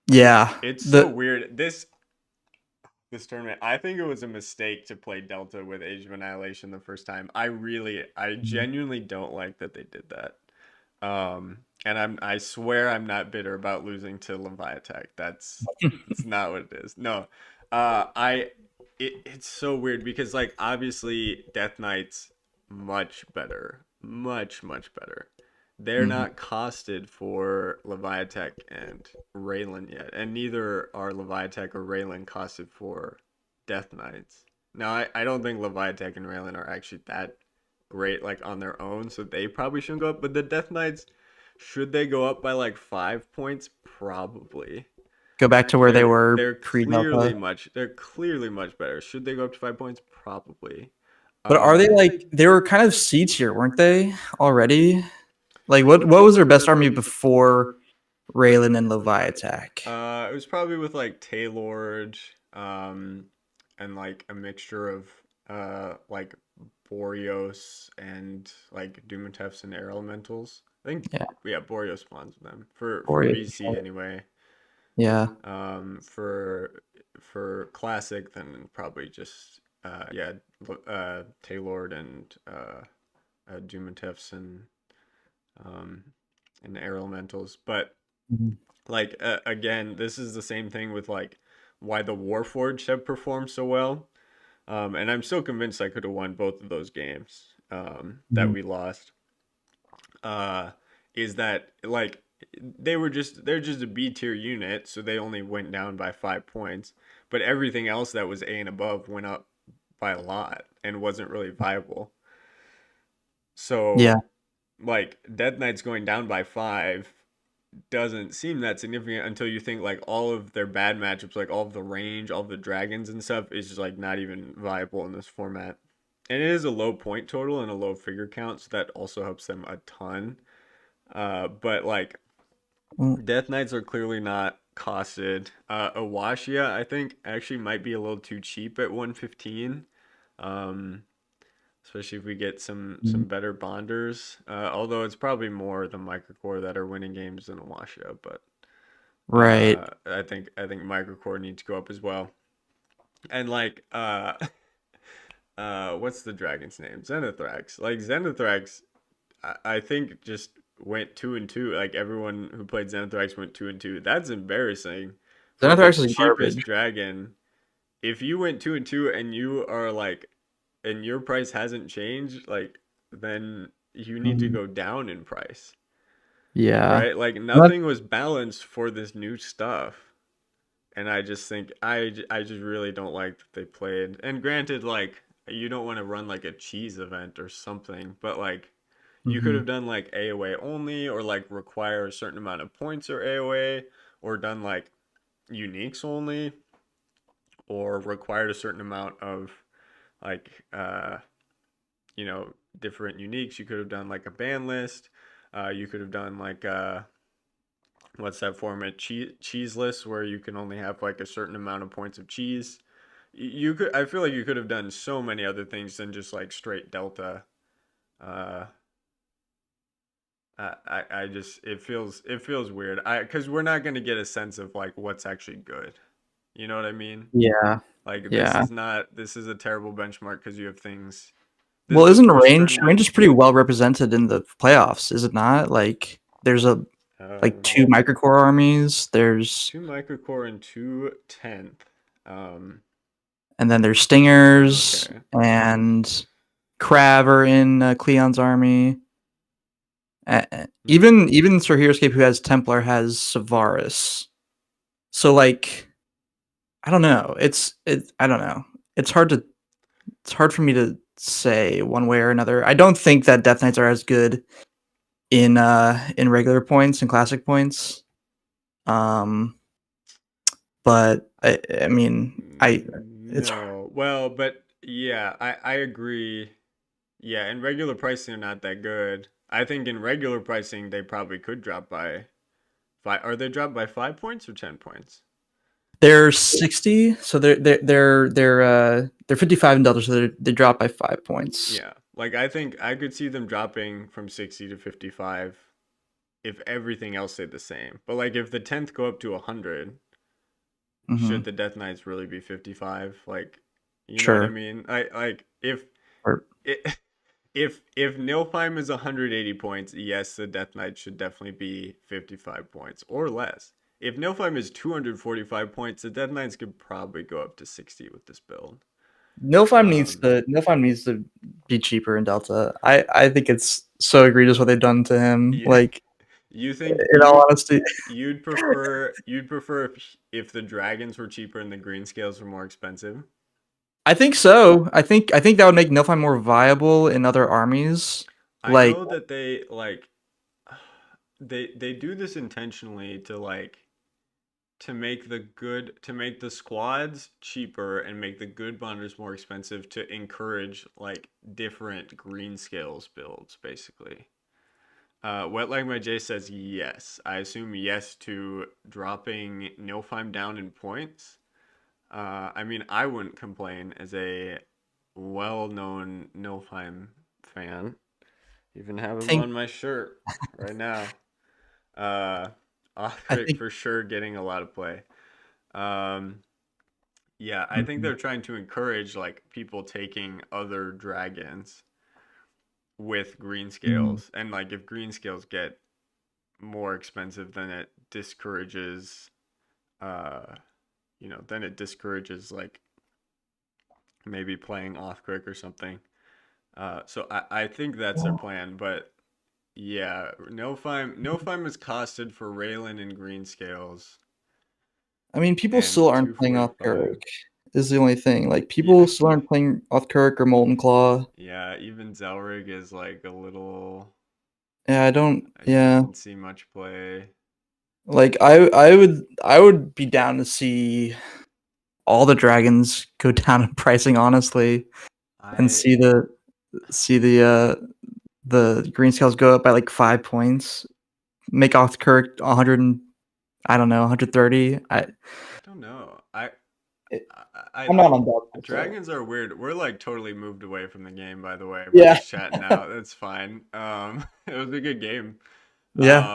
Yeah, It's so the weird. This tournament, I think it was a mistake to play Delta with Age of Annihilation the first time. I genuinely don't like that they did that. And I swear I'm not bitter about losing to Leviathan. It's not what it is. No, I, it's so weird because like obviously Death Knight's much better, much better. They're Mhm. not costed for Leviathan and Raylan yet, and neither are Leviathan or Raylan costed for Death Knights. Now, I don't think Leviathan and Raylan are actually that great like on their own, so they probably shouldn't go up. But the Death Knights, should they go up by like 5 points? Probably. Go back to where they were pre-Delta. They're clearly much better. Should they go up to 5 points? Probably. But are they Um, like they were kind of C tier, weren't they already? Like what was their best army before Raylan and Leviathan? it was probably with like Taylord, and like a mixture of like Boreos and like Dumatefs and Air Elementals. I think Yeah, yeah, Boreos spawns them for Warriors. VC anyway. Yeah. For classic, then probably just yeah, Taylord and Dumatefs um and Air Elementals, but Mhm. like again, this is the same thing with like why the Warforged have performed so well. And I'm still convinced I could have won both of those games that Mhm. we lost. Uh, is that like they're just a B tier unit, so they only went down by 5 points. But everything else that was A and above went up by a lot and wasn't really viable. Yeah. So like Death Knight's going down by 5 doesn't seem that significant until you think like all of their bad matchups, like all of the range, all of the dragons and stuff, is just like not even viable in this format. And it is a low point total and a low figure count, so that also helps them a ton. But like Mm. Death Knights are clearly not costed. Awashia, I think, actually might be a little too cheap at 115. Um, Especially if we get some better bonders. Although it's probably more the microcore that are winning games than Awashia, but Right. I think microcore needs to go up as well. And like what's the dragon's name? Zenithrax. Like Zenithrax, I think just went 2-2. Like everyone who played Zenithrax went 2-2. That's embarrassing for the Xenothrax is cheapest garbage. dragon. If you went 2-2 and you are like, and your price hasn't changed, like then you need to Mhm. go down in price, Yeah. right? Like That- nothing was balanced for this new stuff. And I just think I just really don't like that they played. And granted, like you don't want to run like a cheese event or something, but like you could have mhm. done like AOA only, or like require a certain amount of points or AOA, or done like uniques only, or required a certain amount of like different uniques. You could have done like a ban list. You could have done like what's that format, cheese list, where you can only have like a certain amount of points of cheese. You could, I feel like you could have done so many other things than just like straight delta. uh I just, it feels weird, I because we're not going to get a sense of like what's actually good, you know what I mean? Yeah. Like Yeah. this is a terrible benchmark because you have things. This Well, is the isn't first range tournament. is pretty well represented in the playoffs, is it not? Like there's a like um two microcore armies, there's Two microcore and two tenth. um and then there's stingers okay. and Krav are in Cleon's army. Hmm. Even Sir Heroscape, who has Templar, has Savaris. So like I don't know. I don't know. It's hard to it's hard for me to say one way or another. I don't think that Death Knights are as good in regular points and classic points. Um but I mean I it's No. Well, but yeah, I agree. Yeah, in regular pricing they're not that good. I think in regular pricing they probably could drop by five. Are they dropped by 5 points or 10 points? they're 60, so they're 55 in Delta, so they drop by 5 points. Yeah. Like I think I could see them dropping from 60 to 55 if everything else stayed the same. But like if the 10th go up to 100, should Hmm. the Death Knights really be 55? Like, you know what I Sure. mean? I like if Or it, if Nilfheim is 180 points, yes, the Death Knight should definitely be 55 points or less. If Nilfheim is 245 points, the Death Knights could probably go up to 60 with this build. Um, Nilfheim needs to be cheaper in Delta. I think it's so egregious what they've done to him. you, Like you think in all honesty, you'd prefer if the dragons were cheaper and the green scales were more expensive? I think so. I think that would make Nilfheim more viable in other armies. I Like know that they like they do this intentionally to like to make the squads cheaper and make the good bonders more expensive to encourage like different green scales builds basically. Wet Like My J says yes. I assume yes to dropping Nilfheim down in points. I mean, I wouldn't complain as a well-known Nilfheim fan. Even have I him think on my shirt right now. Uh, I Othric think for sure getting a lot of play. Um, yeah, I think mhm, they're trying to encourage like people taking other dragons with green mhm. scales, and like if green scales get more expensive, then it discourages, uh, then it discourages like maybe playing Othric or something. So I think that's their plan, but yeah, Nilfheim is costed for Raylan and green scales I mean, people and still aren't playing off 245. Carrick. Is the only thing. Like Yeah, people still aren't playing off Carrick or Molten Claw. yeah, even Zelrig is like a little. Yeah, I don't. He Yeah, doesn't see much play. like I would be down to see all the dragons go down in pricing, honestly, and I see the green scales go up by like 5 points. Make off Kirk 100 and I don't know 130. I don't know. It, I I'm not on Delta, so Dragons are weird. We're like totally moved away from the game, by the way. We're yeah, just chatting now. That's fine. It was a good game. yeah.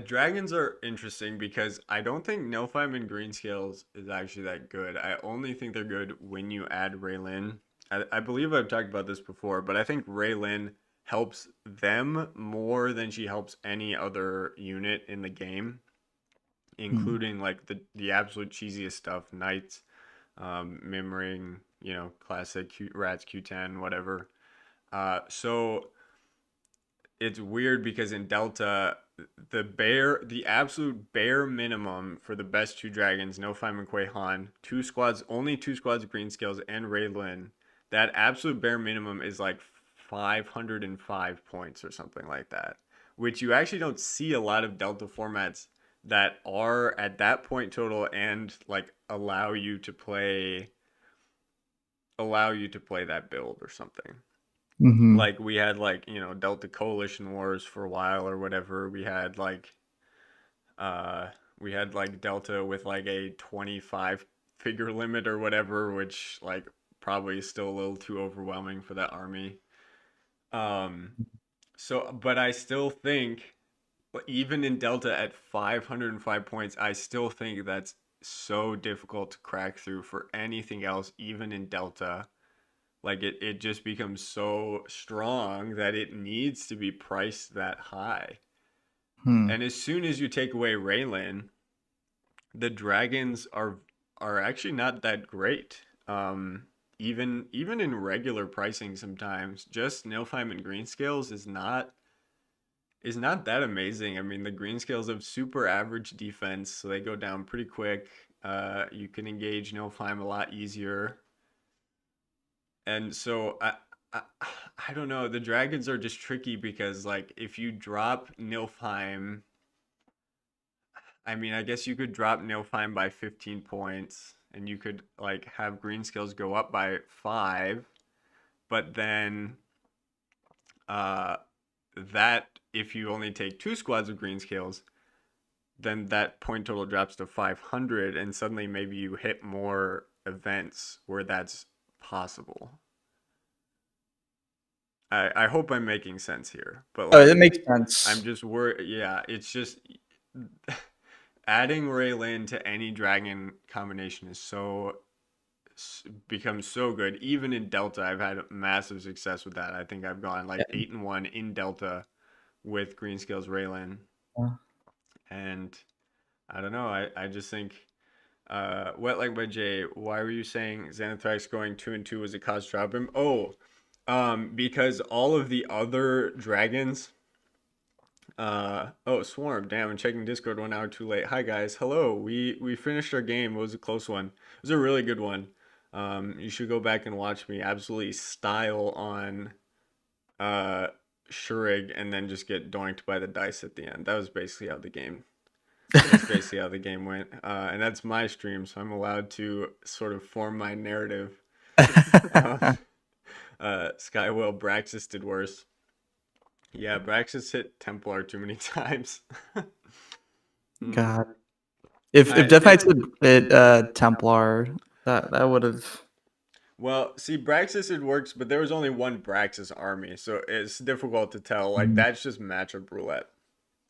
Dragons are interesting because I don't think Nilfheim and Greenscales is actually that good. I only think they're good when you add Raylin. I believe I've talked about this before, but I think Raylin helps them more than she helps any other unit in the game, Hmm. including like the absolute cheesiest stuff, knights, Mimring, classic rats Q10, whatever. So it's weird because in Delta, the absolute bare minimum for the best two dragons, No Fime and Quei Han, only two squads of green scales and Raylin, that absolute bare minimum is like 505 points or something like that, which you actually don't see a lot of Delta formats that are at that point total and like allow you to play that build or something. Hmm. Like we had like Delta Coalition Wars for a while or whatever. Uh we had like Delta with like a 25 figure limit or whatever, which like probably is still a little too overwhelming for that army. um but I still think even in Delta at 505 points, I still think that's so difficult to crack through for anything else, even in Delta. Like it just becomes so strong that it needs to be priced that high. Hmm. And as soon as you take away Raylan, the dragons are actually not that great. Even in regular pricing sometimes, just Nilfheim and Greenscales is not that amazing. I mean, the green scales have super average defense, so they go down pretty quick. You can engage Nilfheim a lot easier. And so I I don't know. The dragons are just tricky because like if you drop Nilfheim, I mean, I guess you could drop Nilfheim by 15 points and you could like have green skills go up by 5, but then uh that if you only take 2 squads of green scales, then that point total drops to 500 and suddenly maybe you hit more events where that's possible. I hope I'm making sense here, but Oh, it like makes I'm sense. just worried. Yeah, it's just adding Raylin to any dragon combination is so becomes so good. Even in Delta, I've had massive success with that. I think I've gone like 8-1 in Delta with Green Skills Raylin, Yeah. and I don't know. I just think Wet Leg by Jay. Why were you saying Xanathrax going 2-2 was a cause drop him? Oh, because all of the other dragons. Oh, Swarm. Damn, I'm checking Discord 1 hour too late. Hi guys. Hello. We finished our game. It was a close one. It was a really good one. You should go back and watch me absolutely style on uh Shurrig and then just get doinked by the dice at the end. That was basically how the game. That's basically how the game went. And that's my stream, so I'm allowed to sort of form my narrative. Uh, Skywell Braxis did worse. Yeah, Braxis hit Templar too many times. Mm. God, if I Death think. Knights had hit Templar, that would have. Well, see, Braxis it works, but there was only one Braxis army, so it's difficult to tell. Like that's just matchup roulette.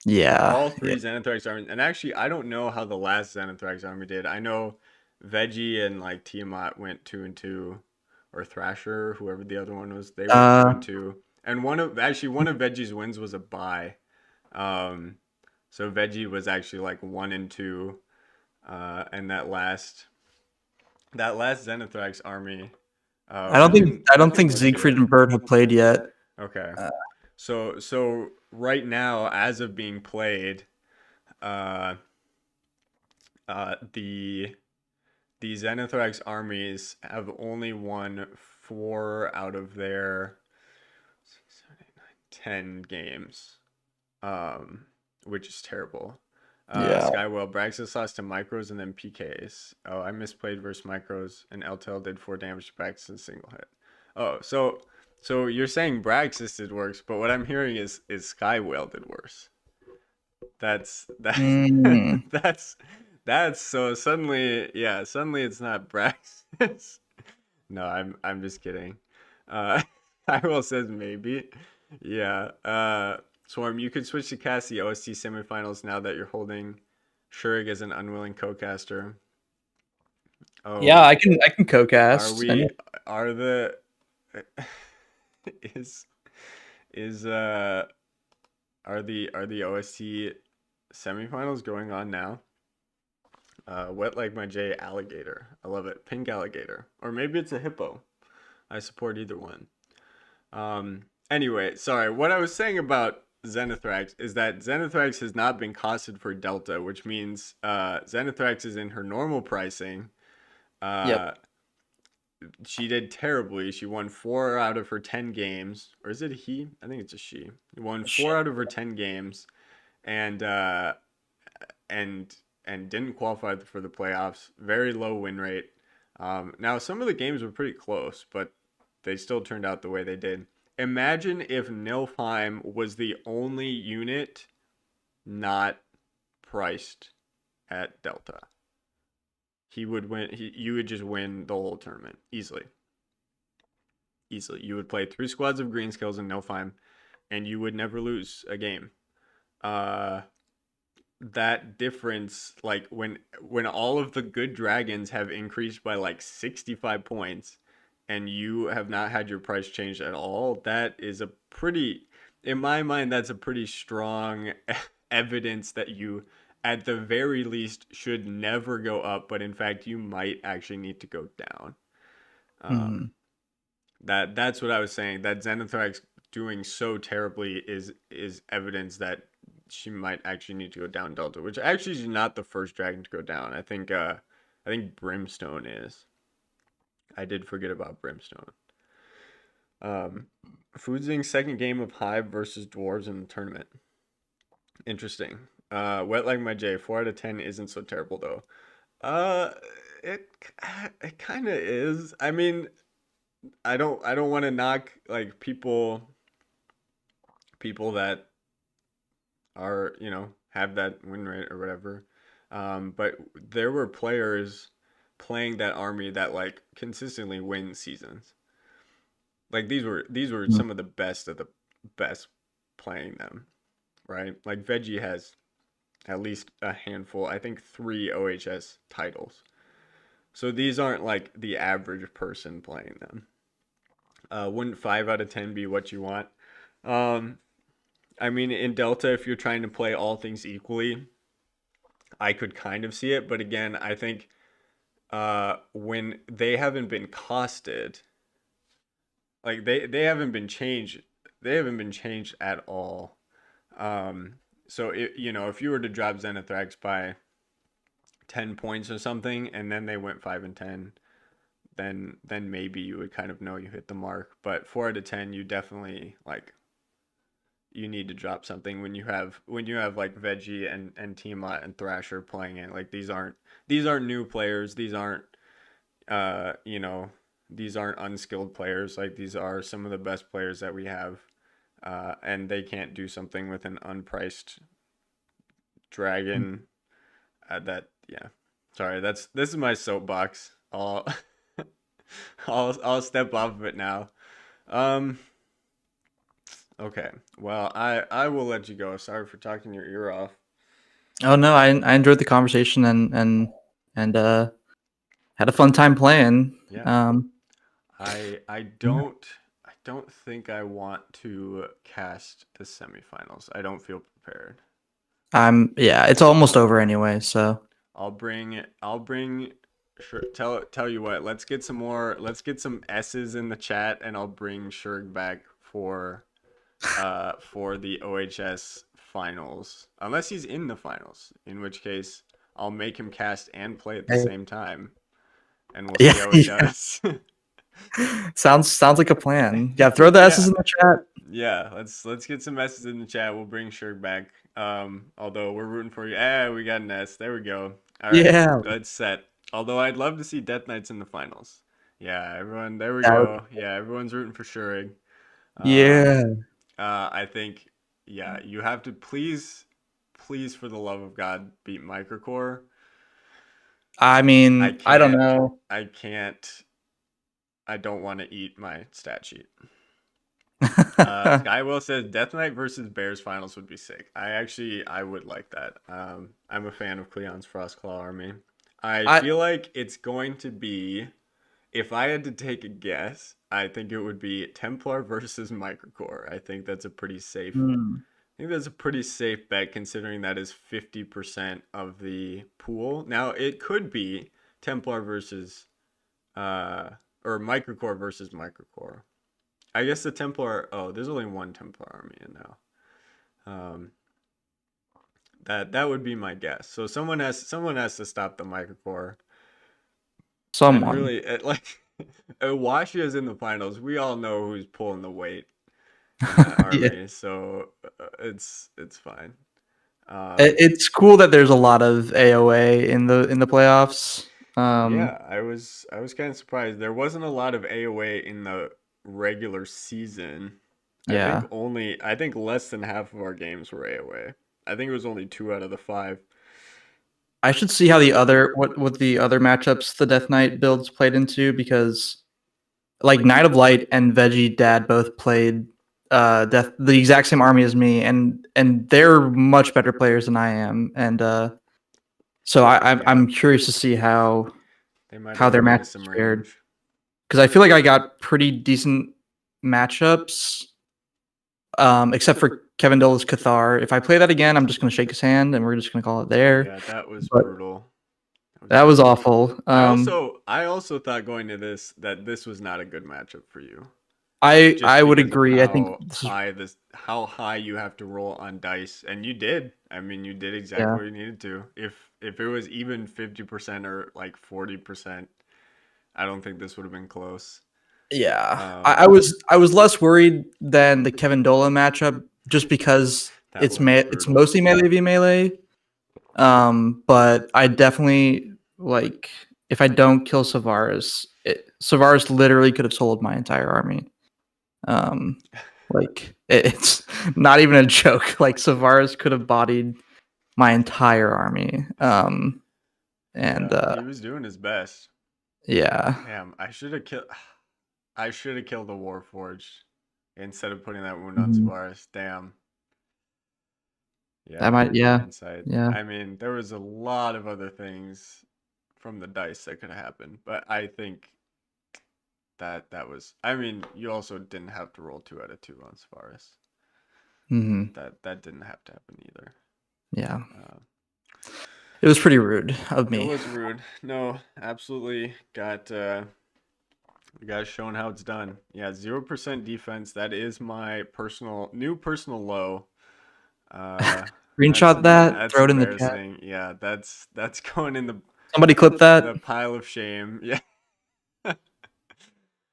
Yeah, All yeah. three Xanathrax armies, and actually, I don't know how the last Xanathrax army did. I know Veggie and like Tiamat went 2-2, or Thrasher, whoever the other one was, they went two Uh, and two. And one of Veggie's wins was a bye. Um, so Veggie was actually like 1-2, and that last Xanathrax army. We can I we don't can think look Siegfried here. and Bird have played yet. Okay. Uh, So right now, as of being played, uh, the Xanathrax armies have only won 4 out of their 10 games, um, which is terrible. yeah. Skywell Braxis lost to Micros and then PKs. Oh, I misplayed versus Micros, and LTL did 4 damage to Braxis in a single hit. Oh, so you're saying Braxis did worse, but what I'm hearing is Skywell did worse. That's that Mm. that's that's so suddenly, yeah, suddenly it's not Braxis. No, I'm just kidding. Tyrell says maybe. Yeah. Swarm, you could switch to cast the OST semifinals now that you're holding Shurrig as an unwilling co-caster. Yeah, Oh, I can are co-cast. we are the is is are the OST semifinals going on now? Wet like my J alligator. I love it. Pink alligator. Or maybe it's a hippo. I support either one. Anyway, sorry. What I was saying about Xanathrax is that Xanathrax has not been costed for Delta, which means Xanathrax is in her normal pricing. Yep. Uh, she did terribly. She won 4 out of her 10 games. Or is it a he? I think it's a she. Won four Shit. out of her 10 games and and and didn't qualify for the playoffs. Very low win rate. Now some of the games were pretty close, but they still turned out the way they did. Imagine if Nilfheim was the only unit not priced at Delta. He would win. You would just win the whole tournament easily. Easily, you would play 3 squads of green skills in Nilfheim, and you would never lose a game. Uh, that difference, like when all of the good dragons have increased by like 65 points and you have not had your price changed at all, that is a pretty, in my mind, that's a pretty strong evidence that you at the very least should never go up, but in fact you might actually need to go down. Mm. That's what I was saying, that Xanathrax doing so terribly is evidence that she might actually need to go down Delta, which actually is not the first dragon to go down. I think Brimstone is. I did forget about Brimstone. Um, Fuzing's second game of Hive versus Dwarves in the tournament. Interesting. Wet like my J. 4 out of 10 isn't so terrible though. Uh, it it kind of is. I mean, I don't want to knock like people that are have that win rate or whatever. But there were players playing that army that like consistently win seasons. Like these were some of the best playing them, right? Like Veggie has at least a handful, I think 3 OHS titles. So these aren't like the average person playing them. Wouldn't 5 out of 10 be what you want? Um, I mean, in Delta, if you're trying to play all things equally, I could kind of see it. But again, I think when they haven't been costed, like they haven't been changed at all. So if you were to drop Zenithrax by 10 points or something, and then they went 5 and 10, then maybe you would kind of know you hit the mark. But 4 out of 10, you definitely like you need to drop something when you have like Veggie and Tiamat and Thrasher playing it. Like these aren't new players. These aren't these aren't unskilled players. Like these are some of the best players that we have. And they can't do something with an unpriced dragon. That yeah. Sorry, this is my soapbox. I'll I'll step off of it now. Um, okay. Well, I will let you go. Sorry for talking your ear off. Oh no, I enjoyed the conversation and had a fun time playing. Yeah. Um, I don't think I want to cast the semifinals. I don't feel prepared. yeah, it's almost over anyway. So I'll bring sure tell you what, let's get some S's in the chat and I'll bring Shurrig back for the OHS finals. Unless he's in the finals, in which case I'll make him cast and play at the same time and we'll see yeah, how he does. sounds like a plan. Yeah, throw the S's Yeah. in the chat. Yeah, let's get some S's in the chat. We'll bring Shurg back. Although we're rooting for you. We got an S. There we go. All right, Yeah, that's set. Although I'd love to see Death Knights in the finals. Yeah, everyone. There we that would- go. Yeah, everyone's rooting for Shurg. Um, yeah. I think yeah, you have to please for the love of God beat Microcore. I I mean, I don't can't. know. I can't. I don't want to eat my stat sheet. Skywell says Death Knight versus Bears finals would be sick. I would like that. I'm a fan of Cleon's Frostclaw army. I I feel like it's going to be, if I had to take a guess, I think it would be Templar versus Microcore. hmm. I think that's a pretty safe bet considering that is 50% of the pool. Now it could be Templar versus uh or Microcore versus Microcore. I guess the Templar. Oh, there's only one Templar army in now. Um, that would be my guess. So someone has to stop the Microcore. And Someone. really, like, Washi is in the finals. We all know who's pulling the weight in that Yeah. army. So it's fine. Um, It's cool that there's a lot of AOA in the playoffs. yeah, I was kind of surprised. There wasn't a lot of AOA in the regular season. Yeah. I think less than half of our games were AOA. I think it was only 2 out of the 5. I should see how the other what the other matchups the Death Knight builds played into because like Knight of Light and Veggie Dad both played Death the exact same army as me and they're much better players than I am and so Yeah, I'm curious to see they might how have their run into matchups some fared range. because I feel like I got pretty decent matchups except for Kevin Dole's Cathar. If I play that again, I'm just going to shake his hand and we're just going to call it there. Yeah, that was But brutal. That was that was brutal. awful. I also thought going to this that this was not a good matchup for you. just I would because of agree. I think this is how high you have to roll on dice, and you did. I mean, you did exactly yeah. what you needed to. If it was even 50% or like 40%, I don't think this would have been close. Yeah. Um, I was less worried than the Kevin Dolan matchup just because that one was it's brutal. mostly melee v melee. But I definitely like if I don't kill Savaris, Savaris literally could have sold my entire army. Um, it's not even a joke. Like Savaris could have bodied my entire army. And Yeah, he was doing his best. yeah, Damn, I should have killed. I should have killed the Warforged instead of putting that wound on mhm. Savaris. Damn. That Yeah, might yeah hindsight. yeah. I mean, there was a lot of other things from the dice that could have happened, but I think that was. I mean, you also didn't have to roll 2 out of 2 on Savaris. Hmm. That didn't have to happen either. Yeah, Uh, it was pretty rude of it me. was rude. No, absolutely got you guys showing how it's done. Yeah, 0% defense. That is my personal low. Uh, Screenshot that, that's throw it in the chat. embarrassing. Yeah, that's going in Somebody clip the that. pile of shame. Yeah,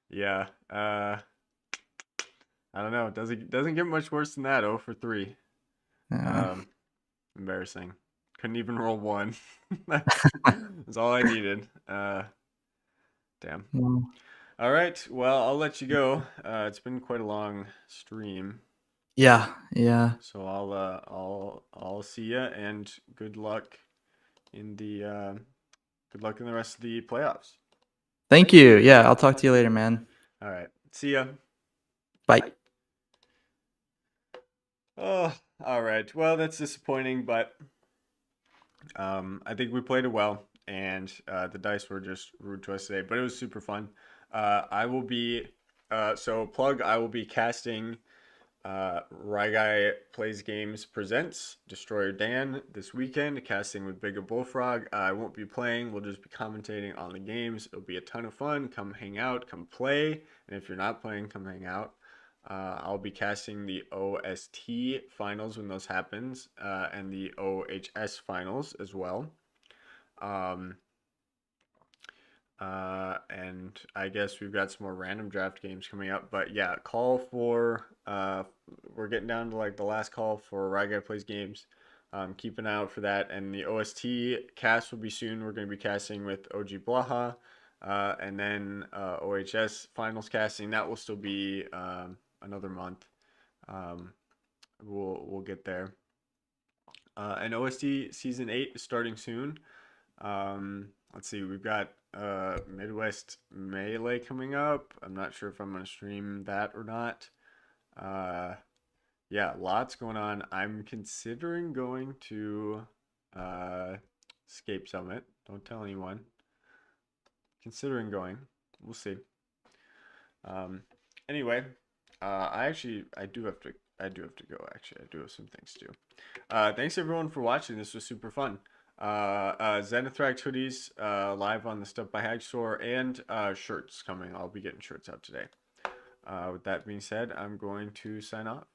yeah. I don't know. Doesn't get much worse than that. 0 for 3. Yeah. Um, embarrassing. Couldn't even roll 1. That's all I needed. Damn. Well, All right. Well, I'll let you go. It's been quite a long stream. yeah, yeah. So I'll see ya, and in the uh, good luck in the rest of the playoffs. Thank you. Yeah, I'll talk to you later, man. All right, see ya. Bye. Oh, all right. Well, that's disappointing, but I think we played it well, and the dice were just rude to us today. But it was super fun. I will be so plug. I will be casting Ryguy Plays Games presents Destroyer Dan this weekend, casting with Bigger Bullfrog. I won't be playing, we'll just be commentating on the games. It'll be a ton of fun. Come hang out, come play. And if you're not playing, come hang out. I'll be casting the OST finals when those happens, and the OHS finals as well. Um, and I guess we've got some more random draft games coming up. But yeah, call for we're getting down to like the last call for Ryguy Plays Games. Keep an eye out for that. And the OST cast will be soon. We're going to be casting with OG Blaha. And then OHS finals casting. That will still be another month. Um, we'll get there. And OST season 8 is starting soon. Let's see, we've got Midwest Melee coming up. I'm not sure if I'm gonna stream that or not. Uh, yeah, lots going on. I'm considering going to Scape Summit. Don't tell anyone. Considering going. We'll see. Um, anyway, I do have to go. Actually, I do have some things to do. Thanks everyone for watching. This was super fun. Xenothrax hoodies live on the Stuff by Hag store, and shirts coming. I'll be getting shirts out today. With that being said, I'm going to sign off.